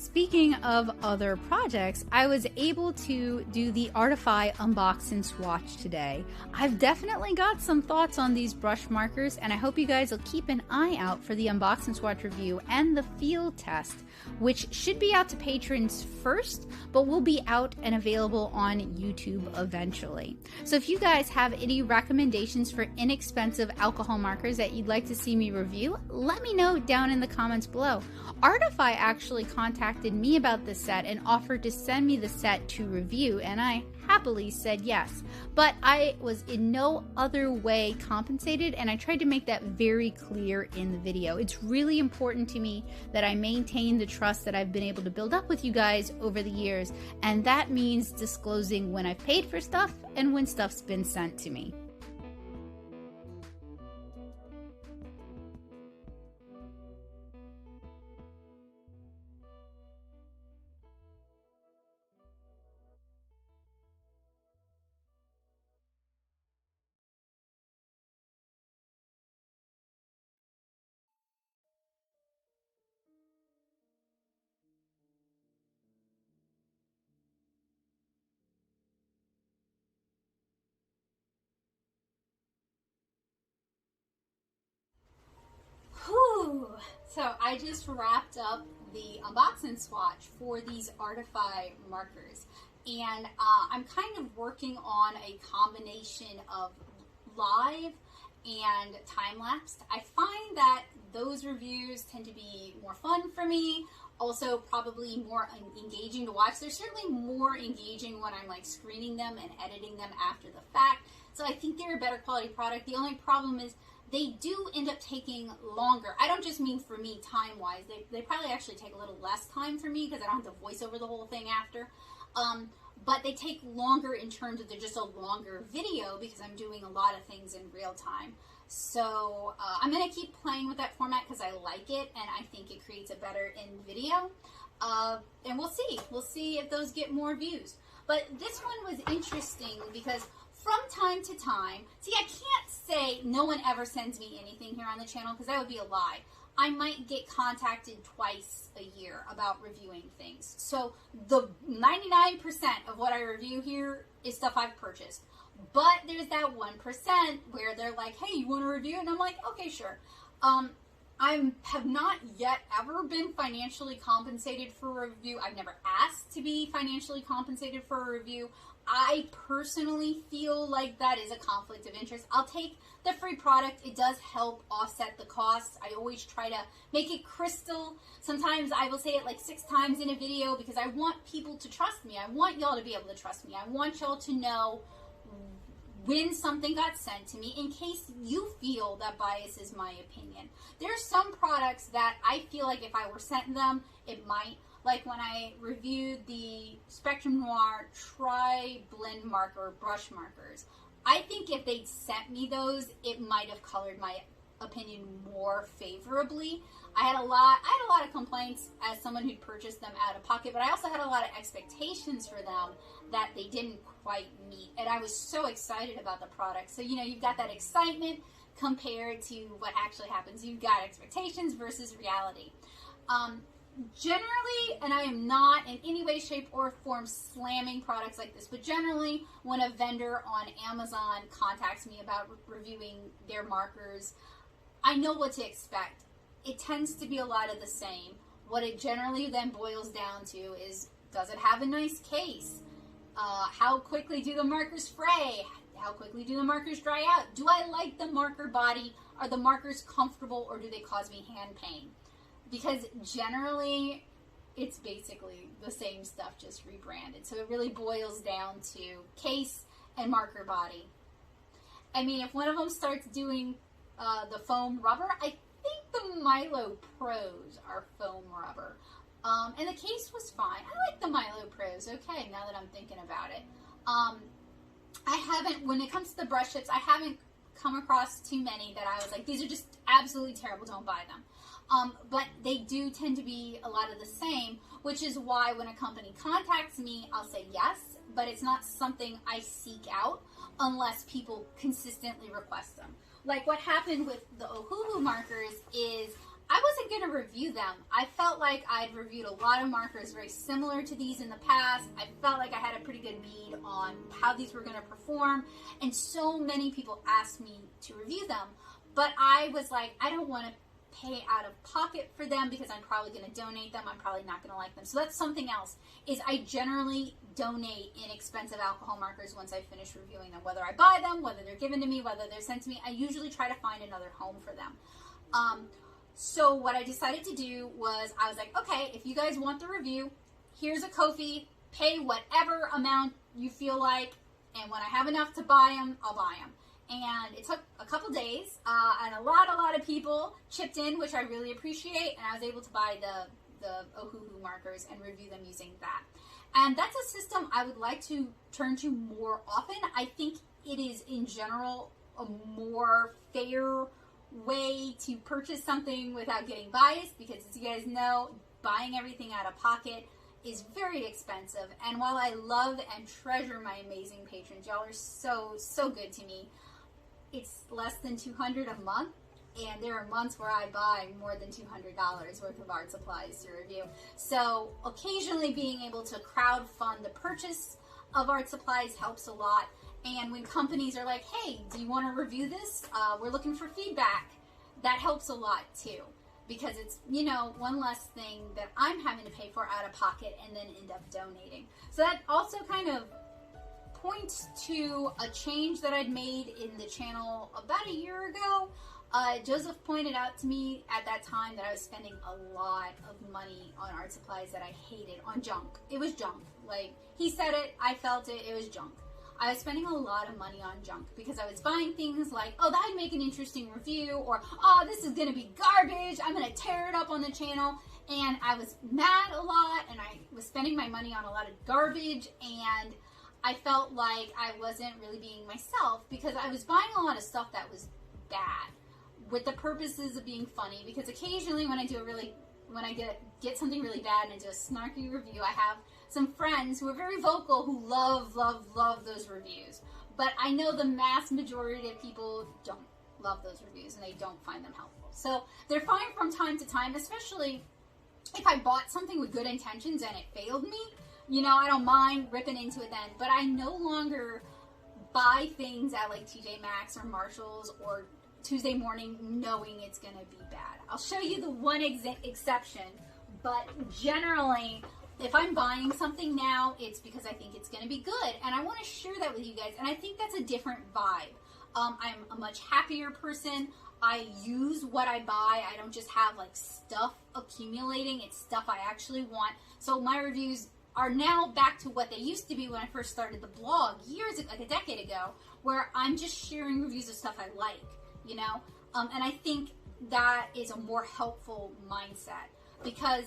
Speaking of other projects, I was able to do the Artify Unbox and Swatch today. I've definitely got some thoughts on these brush markers, and I hope you guys will keep an eye out for the Unbox and Swatch review and the field test, which should be out to patrons first, but will be out and available on YouTube eventually. So if you guys have any recommendations for inexpensive alcohol markers that you'd like to see me review, let me know down in the comments below. Artify actually contacted me about this set and offered to send me the set to review, and I happily said yes. But I was in no other way compensated, and I tried to make that very clear in the video. It's really important to me that I maintain the trust that I've been able to build up with you guys over the years, and that means disclosing when I've paid for stuff and when stuff's been sent to me. So I just wrapped up the unboxing swatch for these Artify markers, and I'm kind of working on a combination of live and time-lapsed. I find that those reviews tend to be more fun for me, also probably more engaging to watch. They're certainly more engaging when I'm like screening them and editing them after the fact, so I think they're a better quality product. The only problem is they do end up taking longer. I don't just mean for me time-wise. They probably actually take a little less time for me because I don't have to voice over the whole thing after. But they take longer in terms of they're just a longer video because I'm doing a lot of things in real time. So I'm going to keep playing with that format because I like it and I think it creates a better end video. And we'll see. We'll see if those get more views. But this one was interesting because from time to time, see, I can't say no one ever sends me anything here on the channel because that would be a lie. I might get contacted twice a year about reviewing things. So the 99% of what I review here is stuff I've purchased. But there's that 1% where they're like, hey, you want to review? And I'm like, okay, sure. I have not yet ever been financially compensated for a review. I've never asked to be financially compensated for a review. I personally feel like that is a conflict of interest. I'll take the free product. It does help offset the costs. I always try to make it crystal. Sometimes I will say it like 6 times in a video because I want people to trust me. I want y'all to be able to trust me. I want y'all to know when something got sent to me in case you feel that bias is my opinion. There are some products that I feel like if I were sent them, it might. Like when I reviewed the Spectrum Noir Tri-Blend Marker brush markers. I think if they'd sent me those, it might have colored my opinion more favorably. I had a lot of complaints as someone who'd purchased them out of pocket, but I also had a lot of expectations for them that they didn't quite meet. And I was so excited about the product. So, you know, you've got that excitement compared to what actually happens. You've got expectations versus reality. Generally, and I am not in any way, shape, or form slamming products like this, but generally when a vendor on Amazon contacts me about reviewing their markers, I know what to expect. It tends to be a lot of the same. What it generally then boils down to is, does it have a nice case? How quickly do the markers fray? How quickly do the markers dry out? Do I like the marker body? Are the markers comfortable or do they cause me hand pain? Because generally, it's basically the same stuff, just rebranded. So it really boils down to case and marker body. I mean, if one of them starts doing the foam rubber, I think the Milo Pros are foam rubber. And the case was fine. I like the Milo Pros, okay, now that I'm thinking about it. I haven't, when it comes to the brush tips, I haven't come across too many that I was like, these are just absolutely terrible, don't buy them. But they do tend to be a lot of the same, which is why when a company contacts me, I'll say yes, but it's not something I seek out unless people consistently request them. Like what happened with the Ohuhu markers is I wasn't going to review them. I felt like I'd reviewed a lot of markers very similar to these in the past. I felt like I had a pretty good bead on how these were going to perform, and so many people asked me to review them. But I was like, I don't want to pay out of pocket for them because I'm probably going to donate them. I'm probably not going to like them. So that's something else, is I generally donate inexpensive alcohol markers once I finish reviewing them. Whether I buy them, whether they're given to me, whether they're sent to me, I usually try to find another home for them. So what I decided to do was, I was like, okay, if you guys want the review, here's a Ko-fi, pay whatever amount you feel like, and when I have enough to buy them, I'll buy them. And it took a couple days, and a lot of people chipped in, which I really appreciate, and I was able to buy the Ohuhu markers and review them using that. And that's a system I would like to turn to more often. I think it is, in general, a more fair way to purchase something without getting biased, because as you guys know, buying everything out of pocket is very expensive. And while I love and treasure my amazing patrons, y'all are so good to me, it's less than $200 a month, and there are months where I buy more than $200 worth of art supplies to review. So occasionally being able to crowdfund the purchase of art supplies helps a lot. And when companies are like, hey, do you want to review this? We're looking for feedback. That helps a lot too. because it's, you know, one less thing that I'm having to pay for out of pocket and then end up donating. So that also kind of points to a change that I'd made in the channel about a year ago. Joseph pointed out to me at that time that I was spending a lot of money on art supplies that I hated, on junk. It was junk. Like, he said it, I felt it, it was junk. I was spending a lot of money on junk because I was buying things like, oh, that'd make an interesting review, or, oh, this is going to be garbage, I'm going to tear it up on the channel. And I was mad a lot, and I was spending my money on a lot of garbage, and I felt like I wasn't really being myself because I was buying a lot of stuff that was bad with the purposes of being funny, because occasionally when I do when I get something really bad and I do a snarky review, I have some friends who are very vocal who love those reviews. But I know the mass majority of people don't love those reviews and they don't find them helpful. So they're fine from time to time, especially if I bought something with good intentions and it failed me. You know, I don't mind ripping into it then, but I no longer buy things at like TJ Maxx or Marshall's or Tuesday morning knowing it's going to be bad. I'll show you the one exception, but generally, if I'm buying something now, it's because I think it's going to be good, and I want to share that with you guys, and I think that's a different vibe. I'm a much happier person. I use what I buy. I don't just have like stuff accumulating. It's stuff I actually want. So my reviews are now back to what they used to be when I first started the blog years ago, like a decade ago, where I'm just sharing reviews of stuff I like, you know? And I think that is a more helpful mindset. Because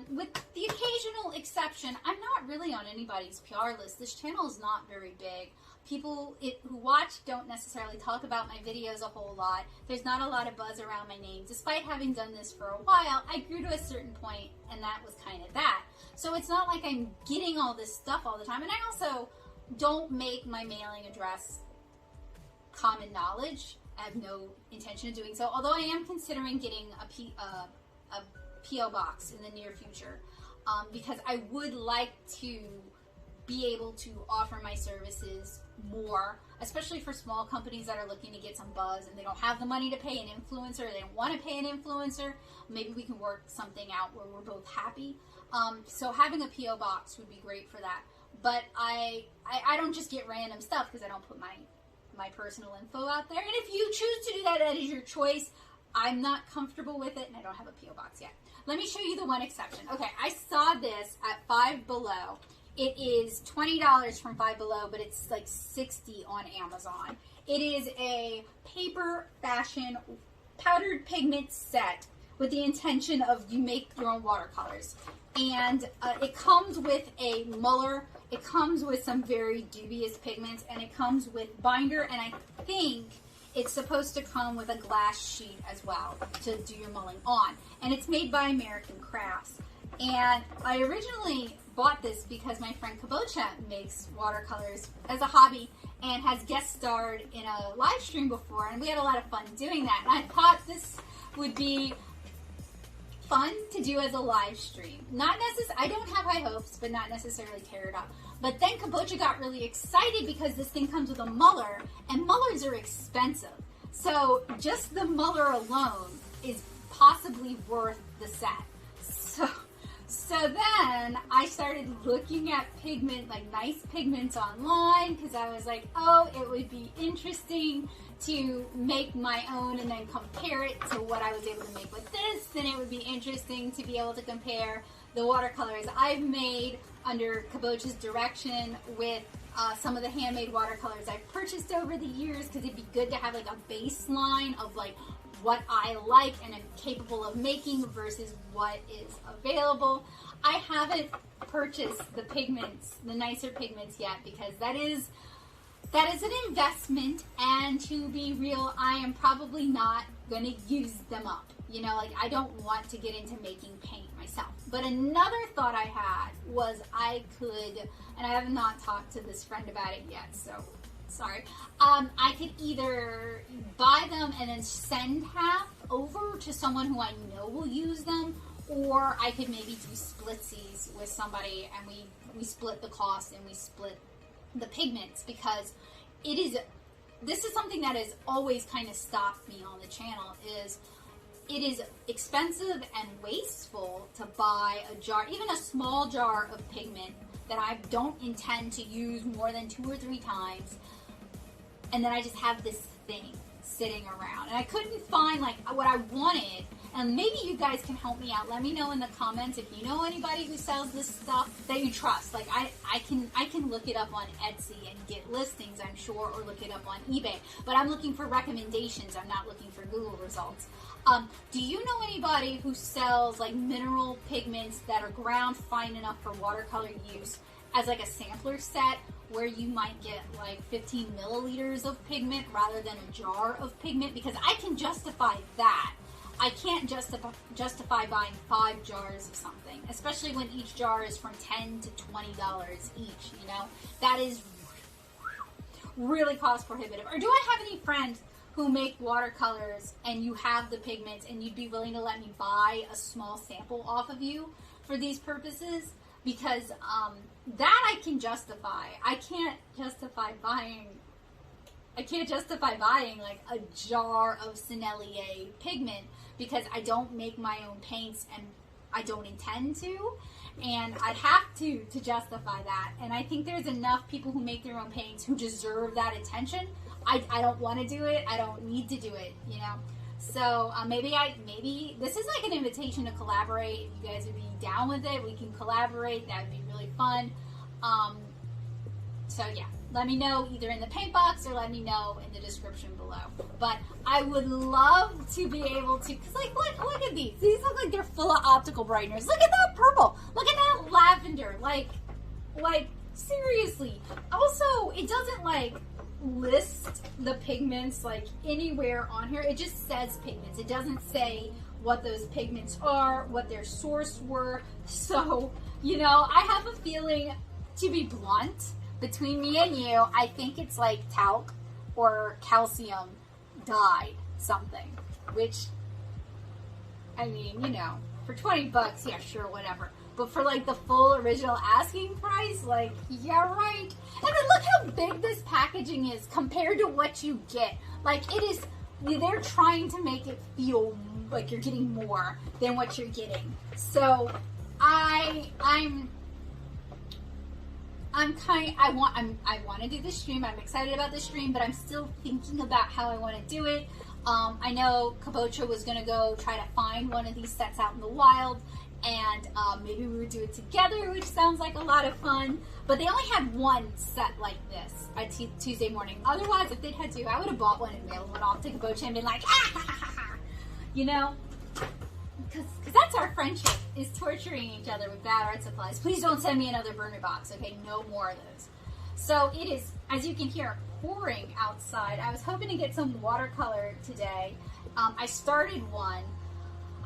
with the occasional exception, I'm not really on anybody's PR list. This channel is not very big. People who watch don't necessarily talk about my videos a whole lot. There's not a lot of buzz around my name. Despite having done this for a while, I grew to a certain point, and that was kind of that. So it's not like I'm getting all this stuff all the time. And I also don't make my mailing address common knowledge. I have no intention of doing so, although I am considering getting a P.O. box in the near future, because I would like to be able to offer my services more, especially for small companies that are looking to get some buzz and they don't have the money to pay an influencer, they don't want to pay an influencer. Maybe we can work something out where we're both happy. So having a P.O. box would be great for that. But I don't just get random stuff because I don't put my personal info out there. And if you choose to do that, that is your choice. I'm not comfortable with it, and I don't have a P.O. box yet. Let me show you the one exception. Okay, I saw this at Five Below. It is $20 from Five Below, but it's like $60 on Amazon. It is a paper fashion powdered pigment set with the intention of you make your own watercolors. And it comes with a muller. It comes with some very dubious pigments, and it comes with binder, and I think it's supposed to come with a glass sheet as well to do your mulling on. And it's made by American Crafts. And I originally bought this because my friend Kabocha makes watercolors as a hobby and has guest starred in a live stream before, and we had a lot of fun doing that. And I thought this would be fun to do as a live stream. I don't have high hopes, but not necessarily tear it up. But then Kabocha got really excited because this thing comes with a muller, and mullers are expensive. So just the muller alone is possibly worth the set. So then I started looking at pigment, like nice pigments online, because I was like, oh, it would be interesting to make my own and then compare it to what I was able to make with this. Then it would be interesting to be able to compare the watercolors I've made under Kabocha's direction with some of the handmade watercolors I've purchased over the years, because it'd be good to have like a baseline of like what I like and am capable of making versus what is available. I haven't purchased the pigments, the nicer pigments yet, because that is an investment, and to be real, I am probably not going to use them up. You know, like I don't want to get into making paint myself. But another thought I had was I could, and I have not talked to this friend about it yet, so sorry. I could either buy them and then send half over to someone who I know will use them, or I could maybe do splitsies with somebody and we split the cost and we split the pigments, because this is something that has always kind of stopped me on the channel, is it is expensive and wasteful to buy a jar, even a small jar of pigment that I don't intend to use more than 2 or 3 times, and then I just have this thing sitting around. And I couldn't find like what I wanted, and maybe you guys can help me out. Let me know in the comments if you know anybody who sells this stuff that you trust. Like I can look it up on Etsy and get listings, I'm sure, or look it up on eBay. But I'm looking for recommendations. I'm not looking for Google results. Do you know anybody who sells like mineral pigments that are ground fine enough for watercolor use as like a sampler set, where you might get like 15 milliliters of pigment rather than a jar of pigment? Because I can justify that. I can't justify buying 5 jars of something, especially when each jar is from $10 to $20 each, you know? That is really cost prohibitive. Or do I have any friends who make watercolors and you have the pigments and you'd be willing to let me buy a small sample off of you for these purposes? Because that I can justify. I can't justify buying like a jar of Sennelier pigment because I don't make my own paints and I don't intend to, and I'd have to justify that. And I think there's enough people who make their own paints who deserve that attention. I don't want to do it. I don't need to do it, you know. So maybe this is like an invitation to collaborate. If you guys would be down with it, we can collaborate. That would be really fun. So yeah, let me know either in the paint box or let me know in the description below. But I would love to be able to, cause like look at these. These look like they're full of optical brighteners. Look at that purple. Look at that lavender. Like seriously. Also, it doesn't like list the pigments like anywhere on here. It just says pigments. It doesn't say what those pigments are, what their source were. So, you know, I have a feeling, to be blunt, between me and you, I think it's like talc or calcium dyed something, which, I mean, you know, for 20 bucks, yeah, sure, whatever. But for like the full original asking price, like, yeah, right. And then look how big this packaging is compared to what you get. Like, it is, they're trying to make it feel like you're getting more than what you're getting. So I want to do this stream. I'm excited about this stream, but I'm still thinking about how I want to do it. I know Kabocha was going to go try to find one of these sets out in the wild, and maybe we would do it together, which sounds like a lot of fun. But they only had one set like this at Tuesday morning. Otherwise, if they'd had to, I would have bought one and mailed one off to Kabocha and been like, ah, ha, ha, ha, ha. You know? Because that's our friendship, is torturing each other with bad art supplies. Please don't send me another burner box, okay? No more of those. So it is, as you can hear, pouring outside. I was hoping to get some watercolor today. I started one.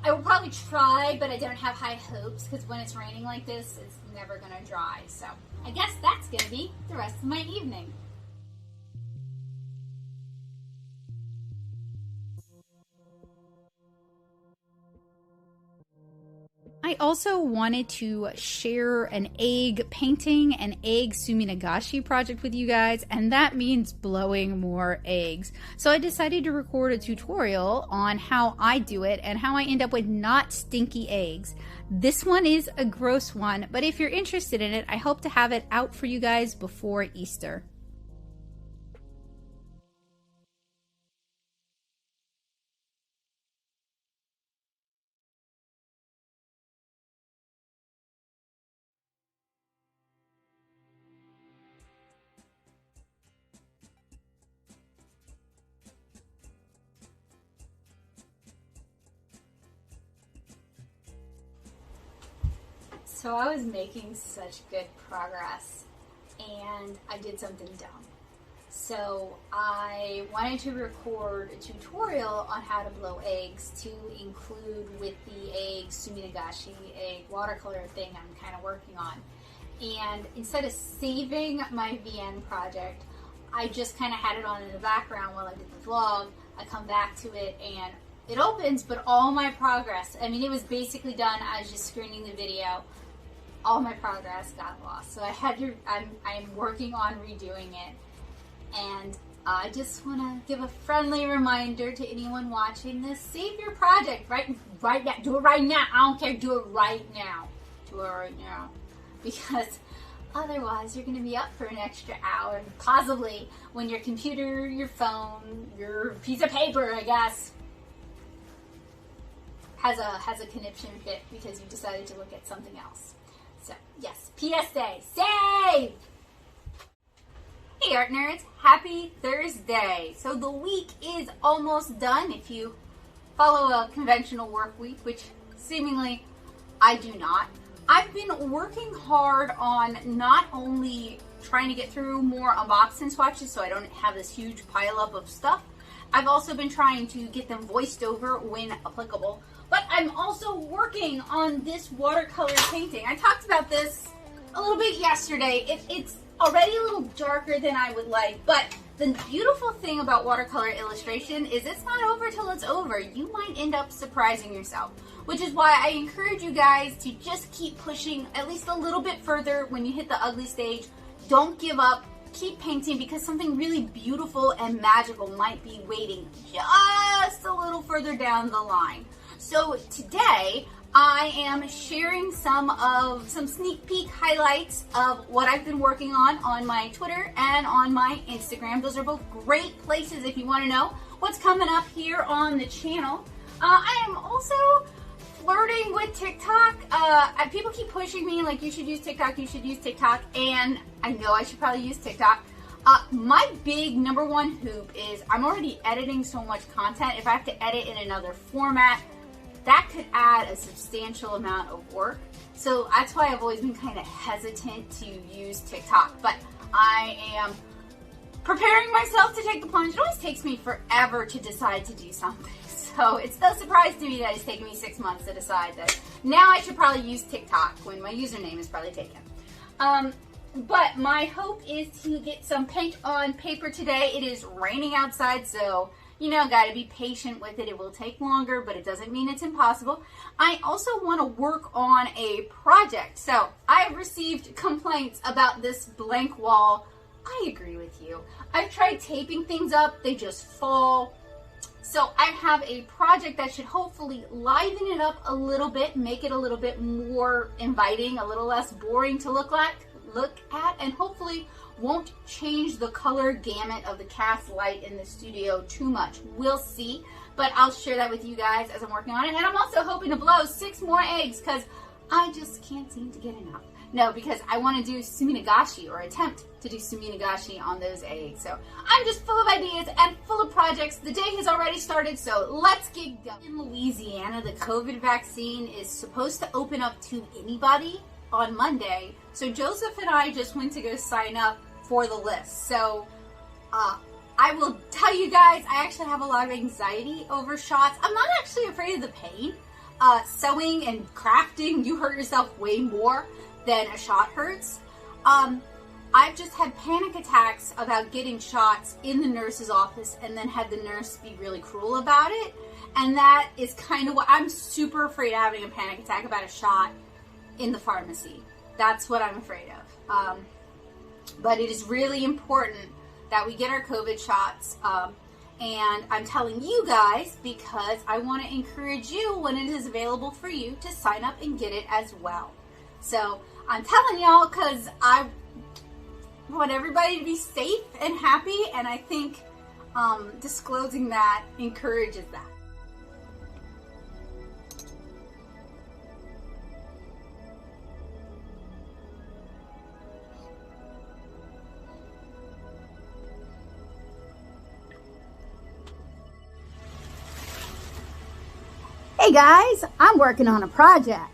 I will probably try, but I don't have high hopes because when it's raining like this, it's never going to dry. So I guess that's going to be the rest of my evening. I also wanted to share an egg painting, an egg suminagashi project with you guys, and that means blowing more eggs. So I decided to record a tutorial on how I do it and how I end up with not stinky eggs. This one is a gross one, but if you're interested in it, I hope to have it out for you guys before Easter. So I was making such good progress and I did something dumb. So I wanted to record a tutorial on how to blow eggs to include with the egg suminagashi egg watercolor thing I'm kind of working on. And instead of saving my VN project, I just kind of had it on in the background while I did the vlog. I come back to it and it opens, but all my progress, I mean, it was basically done. I was just screening the video. All my progress got lost. So I had to, I'm working on redoing it. And I just want to give a friendly reminder to anyone watching this. Save your project right now. Do it right now. I don't care. Do it right now. Do it right now. Because otherwise you're going to be up for an extra hour. Possibly when your computer, your phone, your piece of paper, I guess, has a conniption fit because you decided to look at something else. So, yes. PSA. Save! Hey art nerds, happy Thursday. So the week is almost done if you follow a conventional work week, which seemingly I do not. I've been working hard on not only trying to get through more unboxing swatches so I don't have this huge pile up of stuff, I've also been trying to get them voiced over when applicable, but I'm also working on this watercolor painting. I talked about this a little bit yesterday. It's already a little darker than I would like, but the beautiful thing about watercolor illustration is it's not over till it's over. You might end up surprising yourself, which is why I encourage you guys to just keep pushing at least a little bit further when you hit the ugly stage. Don't give up. Keep painting because something really beautiful and magical might be waiting just a little further down the line. So today, I am sharing some sneak peek highlights of what I've been working on my Twitter and on my Instagram. Those are both great places if you want to know what's coming up here on the channel. I am also flirting with TikTok. People keep pushing me like you should use TikTok, and I know I should probably use TikTok. My big number one hoop is I'm already editing so much content. If I have to edit in another format, that could add a substantial amount of work. So that's why I've always been kind of hesitant to use TikTok. But I am preparing myself to take the plunge. It always takes me forever to decide to do something. So it's no surprise to me that it's taken me 6 months to decide that now I should probably use TikTok when my username is probably taken. But my hope is to get some paint on paper today. It is raining outside, so you know, gotta be patient with it. It will take longer, but it doesn't mean it's impossible. I also want to work on a project. So I've received complaints about this blank wall. I agree with you. I've tried taping things up. They just fall. So I have a project that should hopefully liven it up a little bit, make it a little bit more inviting, a little less boring to look at, and hopefully won't change the color gamut of the cast light in the studio too much. We'll see, but I'll share that with you guys as I'm working on it. And I'm also hoping to blow 6 more eggs because I just can't seem to get enough. No, because I want to do suminagashi, or attempt to do suminagashi on those eggs. So I'm just full of ideas and full of projects. The day has already started, so let's get going. In Louisiana, the COVID vaccine is supposed to open up to anybody on Monday. So Joseph and I just went to go sign up for the list. So I will tell you guys, I actually have a lot of anxiety over shots. I'm not actually afraid of the pain. Sewing and crafting, you hurt yourself way more than a shot hurts. I've just had panic attacks about getting shots in the nurse's office and then had the nurse be really cruel about it. And that is kind of what I'm super afraid of, having a panic attack about a shot in the pharmacy. That's what I'm afraid of. But it is really important that we get our COVID shots. And I'm telling you guys because I want to encourage you when it is available for you to sign up and get it as well. So I'm telling y'all because I want everybody to be safe and happy, and I think disclosing that encourages that. Hey guys, I'm working on a project.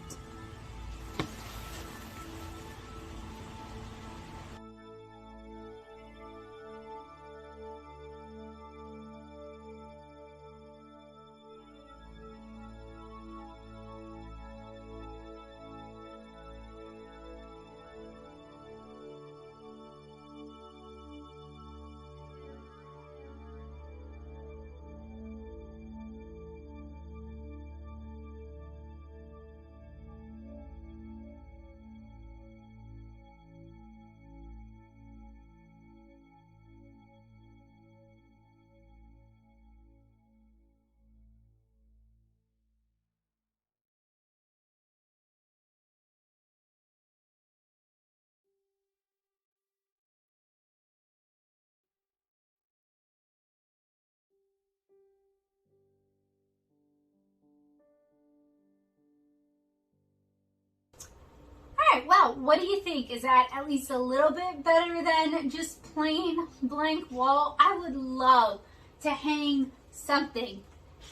So, what do you think? Is that at least a little bit better than just plain blank wall? I would love to hang something,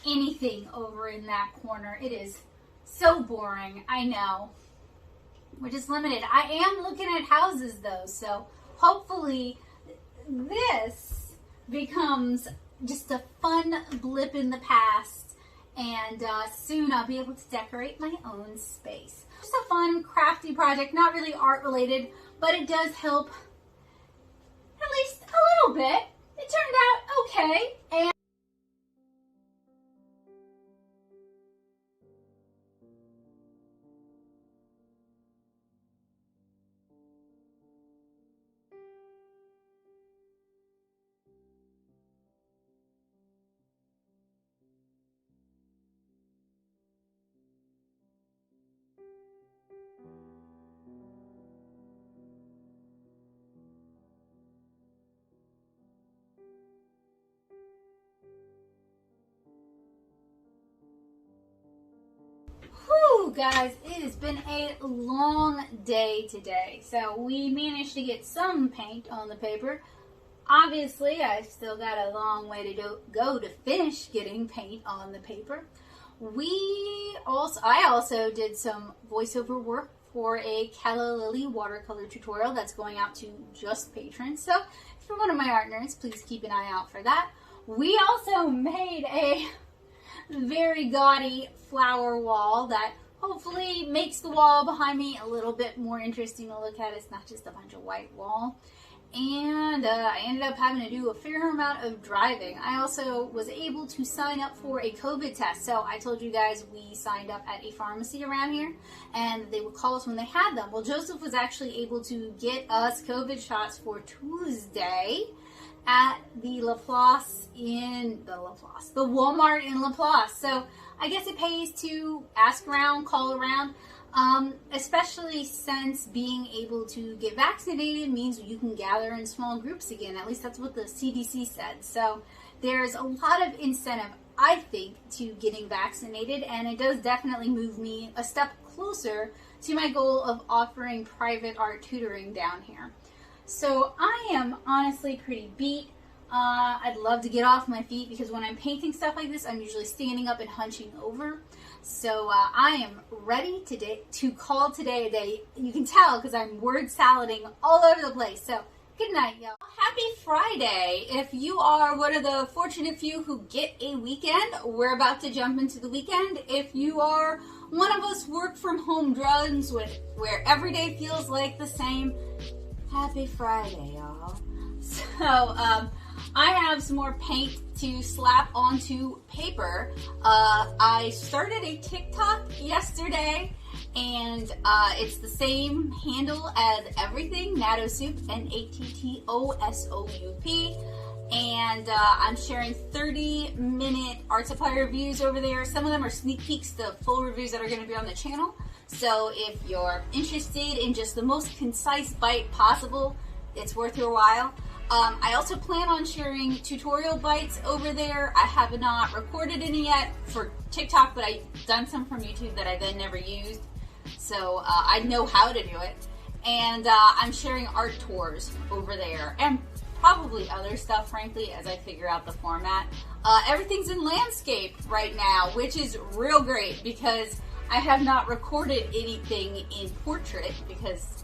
anything over in that corner. It is so boring, I know. We're just limited. I am looking at houses though, so hopefully this becomes just a fun blip in the past, and soon I'll be able to decorate my own space. Just a fun, crafty project, not really art related, but it does help at least a little bit. It turned out okay, and whew, guys, it has been a long day today. So we managed to get some paint on the paper. Obviously, I've still got a long way to go to finish getting paint on the paper. I also did some voiceover work for a Calla Lily watercolor tutorial that's going out to just patrons. So if you're one of my art nerds, please keep an eye out for that. We also made a very gaudy flower wall that hopefully makes the wall behind me a little bit more interesting to look at. It's not just a bunch of white wall. And I ended up having to do a fair amount of driving. I also was able to sign up for a COVID test. So I told you guys we signed up at a pharmacy around here, and they would call us when they had them. Well, Joseph was actually able to get us COVID shots for Tuesday at the Walmart in Laplace. So I guess it pays to ask around, call around, especially since being able to get vaccinated means you can gather in small groups again. At least that's what the CDC said. So there's a lot of incentive, I think, to getting vaccinated, and it does definitely move me a step closer to my goal of offering private art tutoring down here. So I am honestly pretty beat. I'd love to get off my feet because when I'm painting stuff like this, I'm usually standing up and hunching over. So I am ready today to call today a day. You can tell because I'm word salading all over the place. So good night, y'all. Happy Friday. If you are one of the fortunate few who get a weekend, we're about to jump into the weekend. If you are one of us work from home drones where every day feels like the same, happy Friday, y'all. So, I have some more paint to slap onto paper. I started a TikTok yesterday, and it's the same handle as everything, Nattosoup, Nattosoup, and I'm sharing 30-minute art supply reviews over there. Some of them are sneak peeks to full reviews that are going to be on the channel. So if you're interested in just the most concise bite possible, it's worth your while. I also plan on sharing tutorial bites over there. I have not recorded any yet for TikTok, but I've done some from YouTube that I then never used. So I know how to do it. And I'm sharing art tours over there and probably other stuff, frankly, as I figure out the format. Everything's in landscape right now, which is real great because I have not recorded anything in portrait because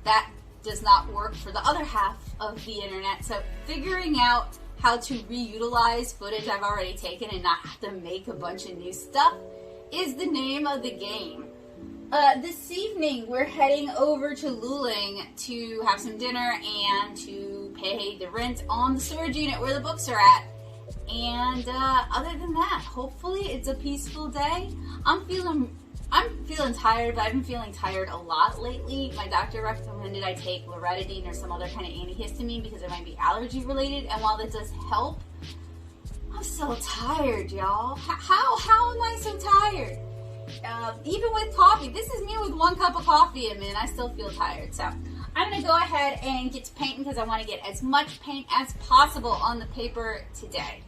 that does not work for the other half of the internet. So figuring out how to reutilize footage I've already taken and not have to make a bunch of new stuff is the name of the game. This evening we're heading over to Lullaby to have some dinner and to pay the rent on the storage unit where the books are at. And other than that, hopefully it's a peaceful day. I'm feeling tired, but I've been feeling tired a lot lately. My doctor recommended I take loratadine or some other kind of antihistamine because it might be allergy related. And while that does help, I'm so tired, y'all. How am I so tired? Even with coffee, this is me with 1 cup of coffee in me and I still feel tired. So I'm going to go ahead and get to painting because I want to get as much paint as possible on the paper today.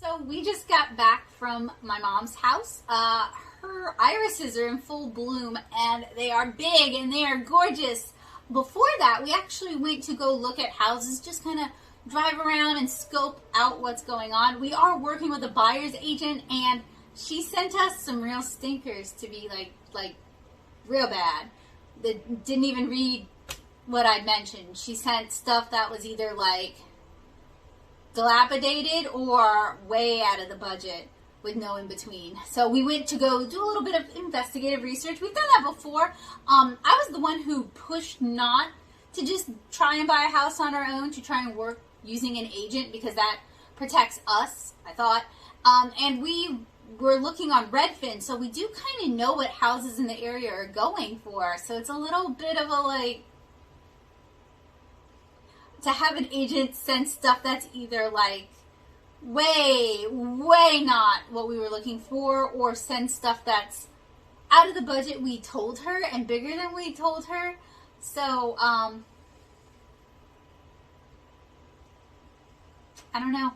So we just got back from my mom's house. Her irises are in full bloom and they are big and they are gorgeous. Before that, we actually went to go look at houses, just kind of drive around and scope out what's going on. We are working with a buyer's agent and she sent us some real stinkers, to be like real bad. That didn't even read what I mentioned. She sent stuff that was either like dilapidated or way out of the budget with no in between. So we went to go do a little bit of investigative research. We've done that before. I was the one who pushed not to just try and buy a house on our own, to try and work using an agent, because that protects us, I thought. And we were looking on Redfin, so we do kind of know what houses in the area are going for. So it's a little bit of a like, to have an agent send stuff that's either like way not what we were looking for, or send stuff that's out of the budget we told her and bigger than we told her. So, I don't know.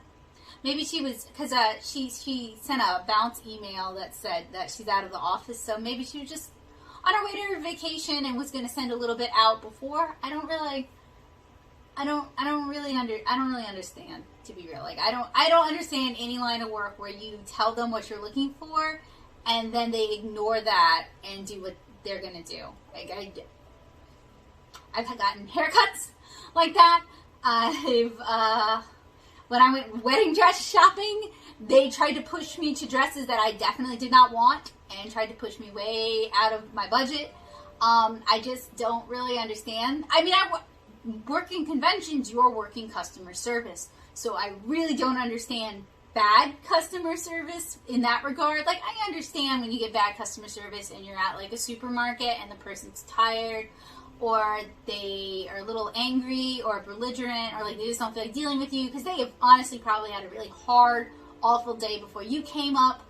Maybe she was, because she sent a bounce email that said that she's out of the office, so maybe she was just on her way to her vacation and was going to send a little bit out before. I don't really understand, to be real. Like, I don't understand any line of work where you tell them what you're looking for and then they ignore that and do what they're going to do. Like, I've gotten haircuts like that. When I went wedding dress shopping, they tried to push me to dresses that I definitely did not want and tried to push me way out of my budget. I just don't really understand. I mean, work in conventions, you're working customer service. So I really don't understand bad customer service in that regard. Like, I understand when you get bad customer service and you're at like a supermarket and the person's tired, or they are a little angry or belligerent, or like they just don't feel like dealing with you because they have honestly probably had a really hard, awful day before you came up,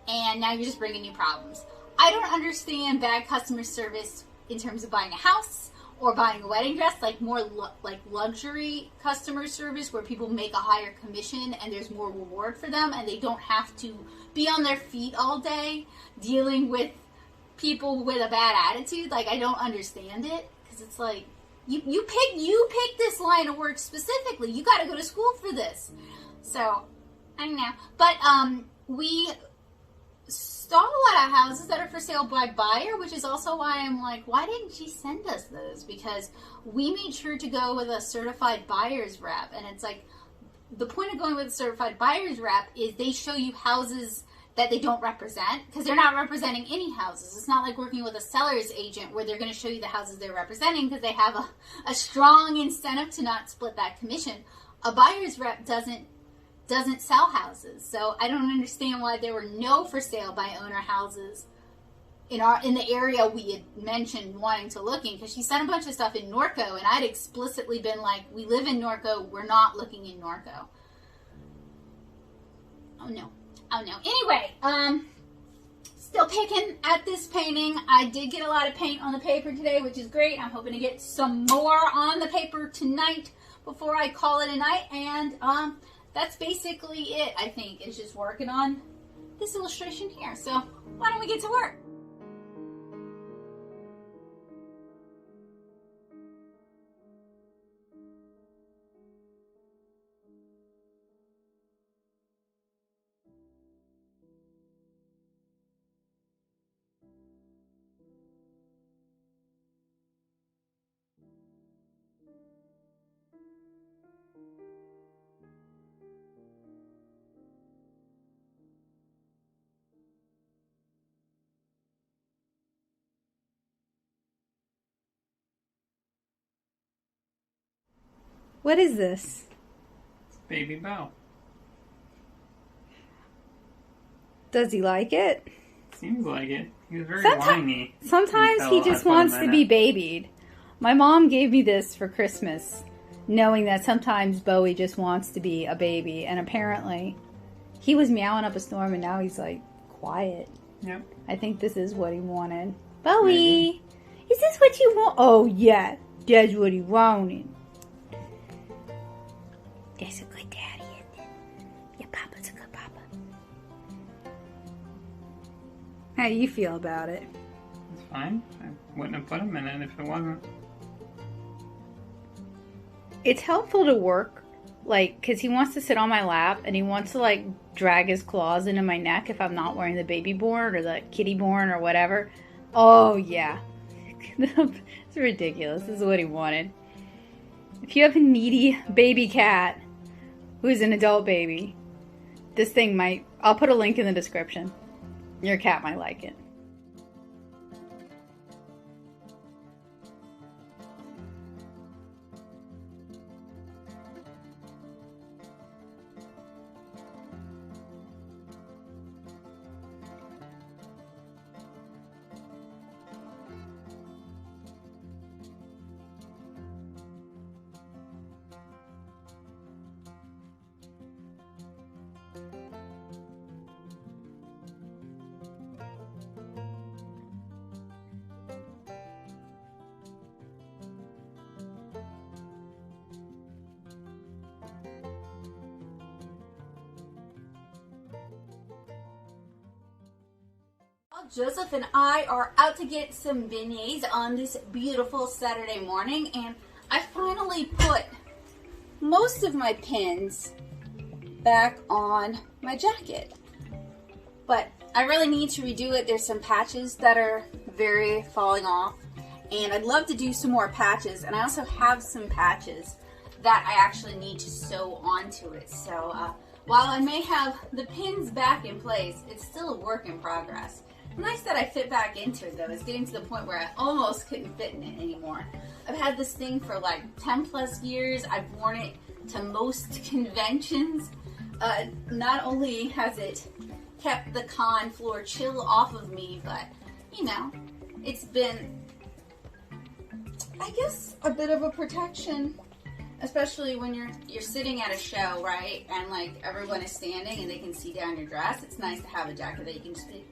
and now you're just bringing new problems. I don't understand bad customer service in terms of buying a house or buying a wedding dress, like more like luxury customer service where people make a higher commission and there's more reward for them and they don't have to be on their feet all day dealing with people with a bad attitude. Like, I don't understand it, because it's like, you pick this line of work specifically. You got to go to school for this. So, I don't know. But we saw a lot of houses that are for sale by buyer, which is also why I'm like, why didn't she send us those? Because we made sure to go with a certified buyer's rep. And it's like, the point of going with a certified buyer's rep is they show you houses that they don't represent, because they're not representing any houses. It's not like working with a seller's agent where they're going to show you the houses they're representing because they have a strong incentive to not split that commission. A buyer's rep doesn't sell houses. So I don't understand why there were no for sale by owner houses in the area we had mentioned wanting to look in, because she sent a bunch of stuff in Norco and I'd explicitly been like, we live in Norco, we're not looking in Norco. Oh no. Anyway, still picking at this painting. I did get a lot of paint on the paper today, which is great. I'm hoping to get some more on the paper tonight before I call it a night. And that's basically it, I think. It's just working on this illustration here. So why don't we get to work? What is this? It's Baby Bo. Does he like it? Seems like it. He was very whiny. Sometimes he just wants to be babied. My mom gave me this for Christmas, knowing that sometimes Bowie just wants to be a baby. And apparently, he was meowing up a storm and now he's like quiet. Yep. I think this is what he wanted. Bowie, is this what you want? Oh, yeah. That's what he wanted. That's a good daddy, isn't it? good papa. It's a good papa. How do you feel about it? It's fine. I wouldn't have put him in it if it wasn't. It's helpful to work, like, because he wants to sit on my lap and he wants to, like, drag his claws into my neck if I'm not wearing the Baby Bjorn or the Kitty Bjorn or whatever. Oh, yeah. It's ridiculous. This is what he wanted. If you have a needy baby cat who's an adult baby, this thing might... I'll put a link in the description. Your cat might like it. Joseph and I are out to get some beignets on this beautiful Saturday morning, and I finally put most of my pins back on my jacket. But I really need to redo it. There's some patches that are very falling off, and I'd love to do some more patches, and I also have some patches that I actually need to sew onto it. So while I may have the pins back in place, it's still a work in progress. Nice that I fit back into it though. It's getting to the point where I almost couldn't fit in it anymore. I've had this thing for like 10 plus years. I've worn it to most conventions. Not only has it kept the con floor chill off of me, but you know, it's been, I guess, a bit of a protection, especially when you're sitting at a show, right? And like everyone is standing and they can see down your dress. It's nice to have a jacket that you can just be,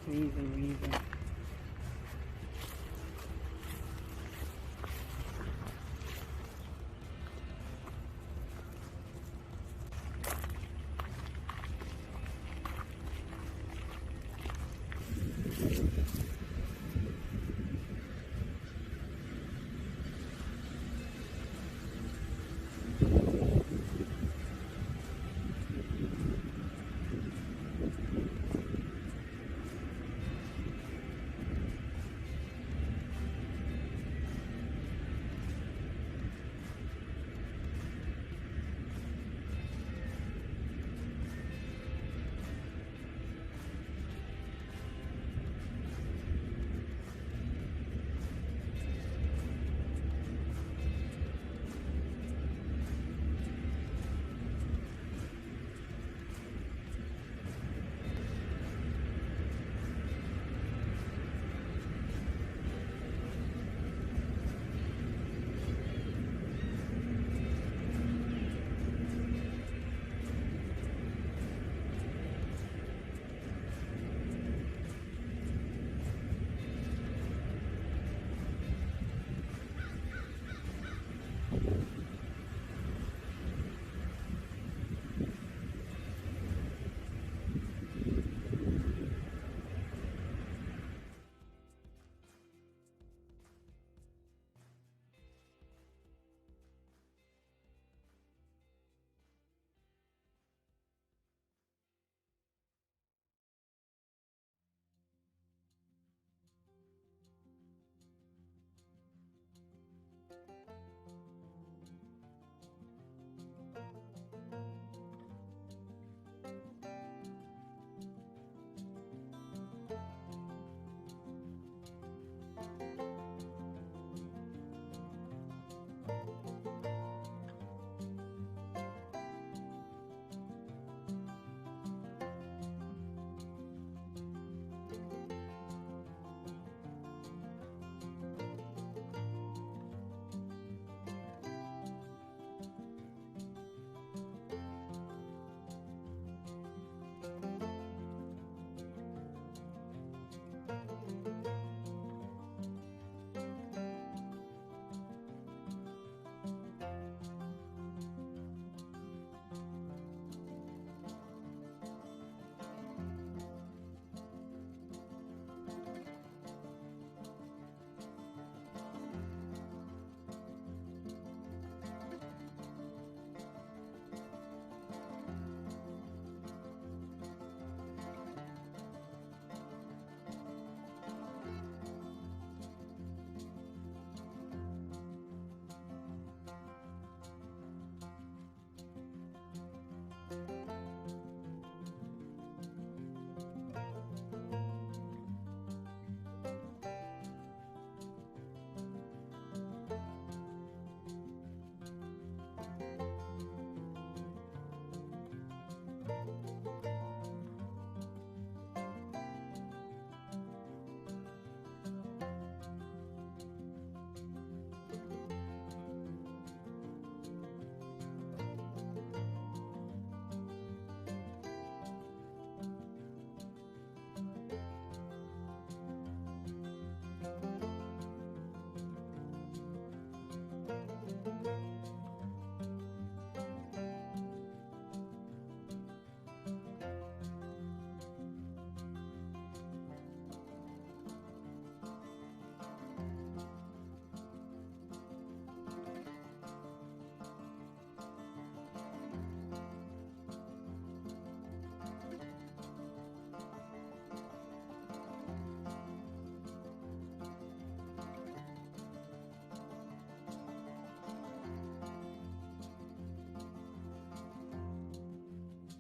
Wheezing.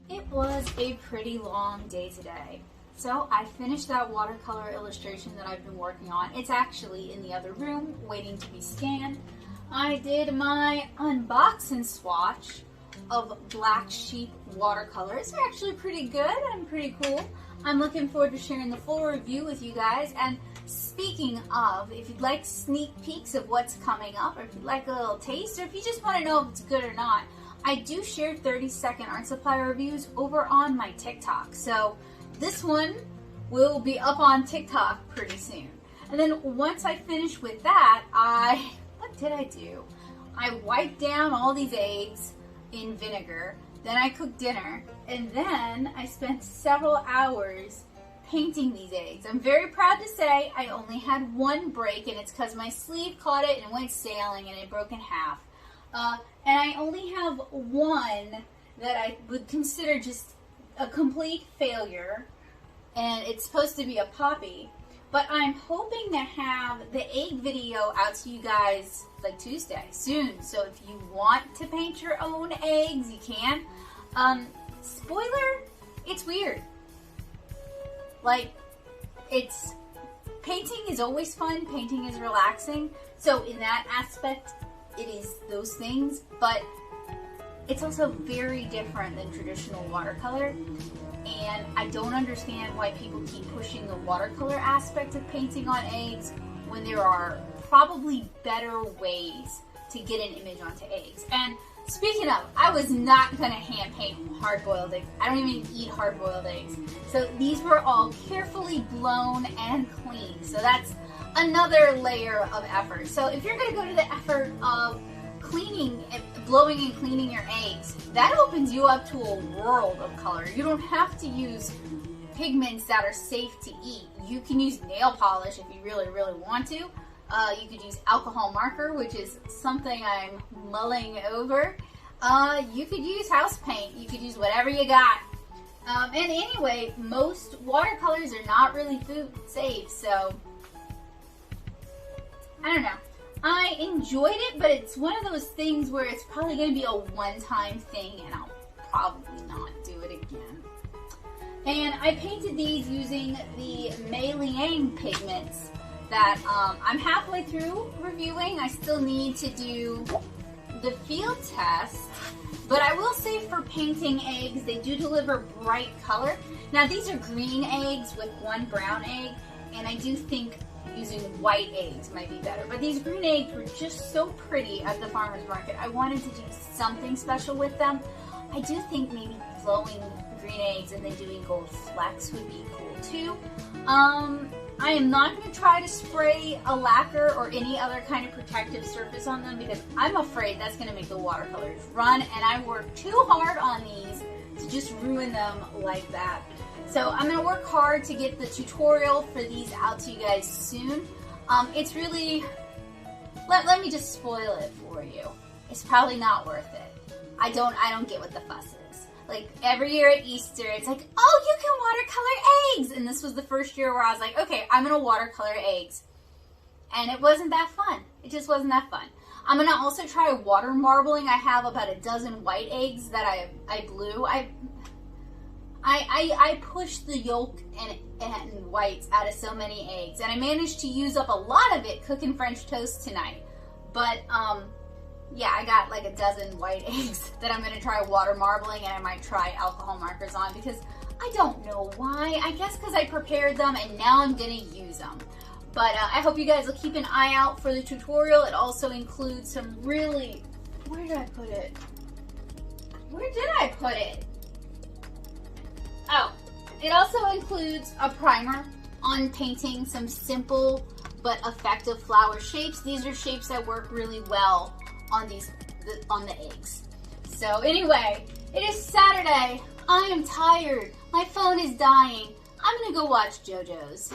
It was a pretty long day today. So I finished that watercolor illustration that I've been working on. It's actually in the other room waiting to be scanned. I did my unbox and swatch of Black Sheep watercolors. They're actually pretty good and pretty cool. I'm looking forward to sharing the full review with you guys. And speaking of, if you'd like sneak peeks of what's coming up, or if you'd like a little taste, or if you just want to know if it's good or not, I do share 30-second art supply reviews over on my TikTok. So this one will be up on TikTok pretty soon. And then once I finish with that, what did I do? I wiped down all these eggs in vinegar, then I cooked dinner, and then I spent several hours painting these eggs. I'm very proud to say I only had one break, and it's because my sleeve caught it and it went sailing and it broke in half. And I only have one that I would consider just a complete failure, and it's supposed to be a poppy. But I'm hoping to have the egg video out to you guys like Tuesday, soon. So if you want to paint your own eggs, you can. Spoiler, it's weird. Like, painting is always fun, painting is relaxing. So in that aspect, it is those things, but it's also very different than traditional watercolor. And I don't understand why people keep pushing the watercolor aspect of painting on eggs when there are probably better ways to get an image onto eggs. And speaking of, I was not going to hand paint hard-boiled eggs. I don't even eat hard-boiled eggs. So these were all carefully blown and cleaned. So that's another layer of effort. So if you're going to go to the effort of cleaning, blowing and cleaning your eggs, that opens you up to a world of color. You don't have to use pigments that are safe to eat. You can use nail polish if you really, really want to. You could use alcohol marker, which is something I'm mulling over. You could use house paint. You could use whatever you got. And anyway, most watercolors are not really food safe, so I don't know. I enjoyed it, but it's one of those things where it's probably going to be a one-time thing, and I'll probably not do it again. And I painted these using the Meiliang pigments that I'm halfway through reviewing. I still need to do the field test, but I will say for painting eggs, they do deliver bright color. Now these are green eggs with one brown egg, and I do think using white eggs might be better. But these green eggs were just so pretty at the farmer's market. I wanted to do something special with them. I do think maybe blowing green eggs and then doing gold flecks would be cool too. I am not going to try to spray a lacquer or any other kind of protective surface on them because I'm afraid that's going to make the watercolors run, and I worked too hard on these to just ruin them like that. So I'm going to work hard to get the tutorial for these out to you guys soon. It's really, let me just spoil it for you. It's probably not worth it. I don't get what the fuss is. Like every year at Easter, it's like, oh, you can watercolor eggs. And this was the first year where I was like, okay, I'm going to watercolor eggs. And it wasn't that fun. It just wasn't that fun. I'm going to also try water marbling. I have about a dozen white eggs that I blew. I pushed the yolk and whites out of so many eggs, and I managed to use up a lot of it cooking French toast tonight. But yeah, I got like a dozen white eggs that I'm going to try water marbling, and I might try alcohol markers on because I don't know why. I guess because I prepared them and now I'm going to use them. But I hope you guys will keep an eye out for the tutorial. It also includes some really, where did I put it? Where did I put it? Oh, it also includes a primer on painting some simple but effective flower shapes. These are shapes that work really well on the eggs. So anyway, it is Saturday. I am tired. My phone is dying. I'm gonna go watch JoJo's.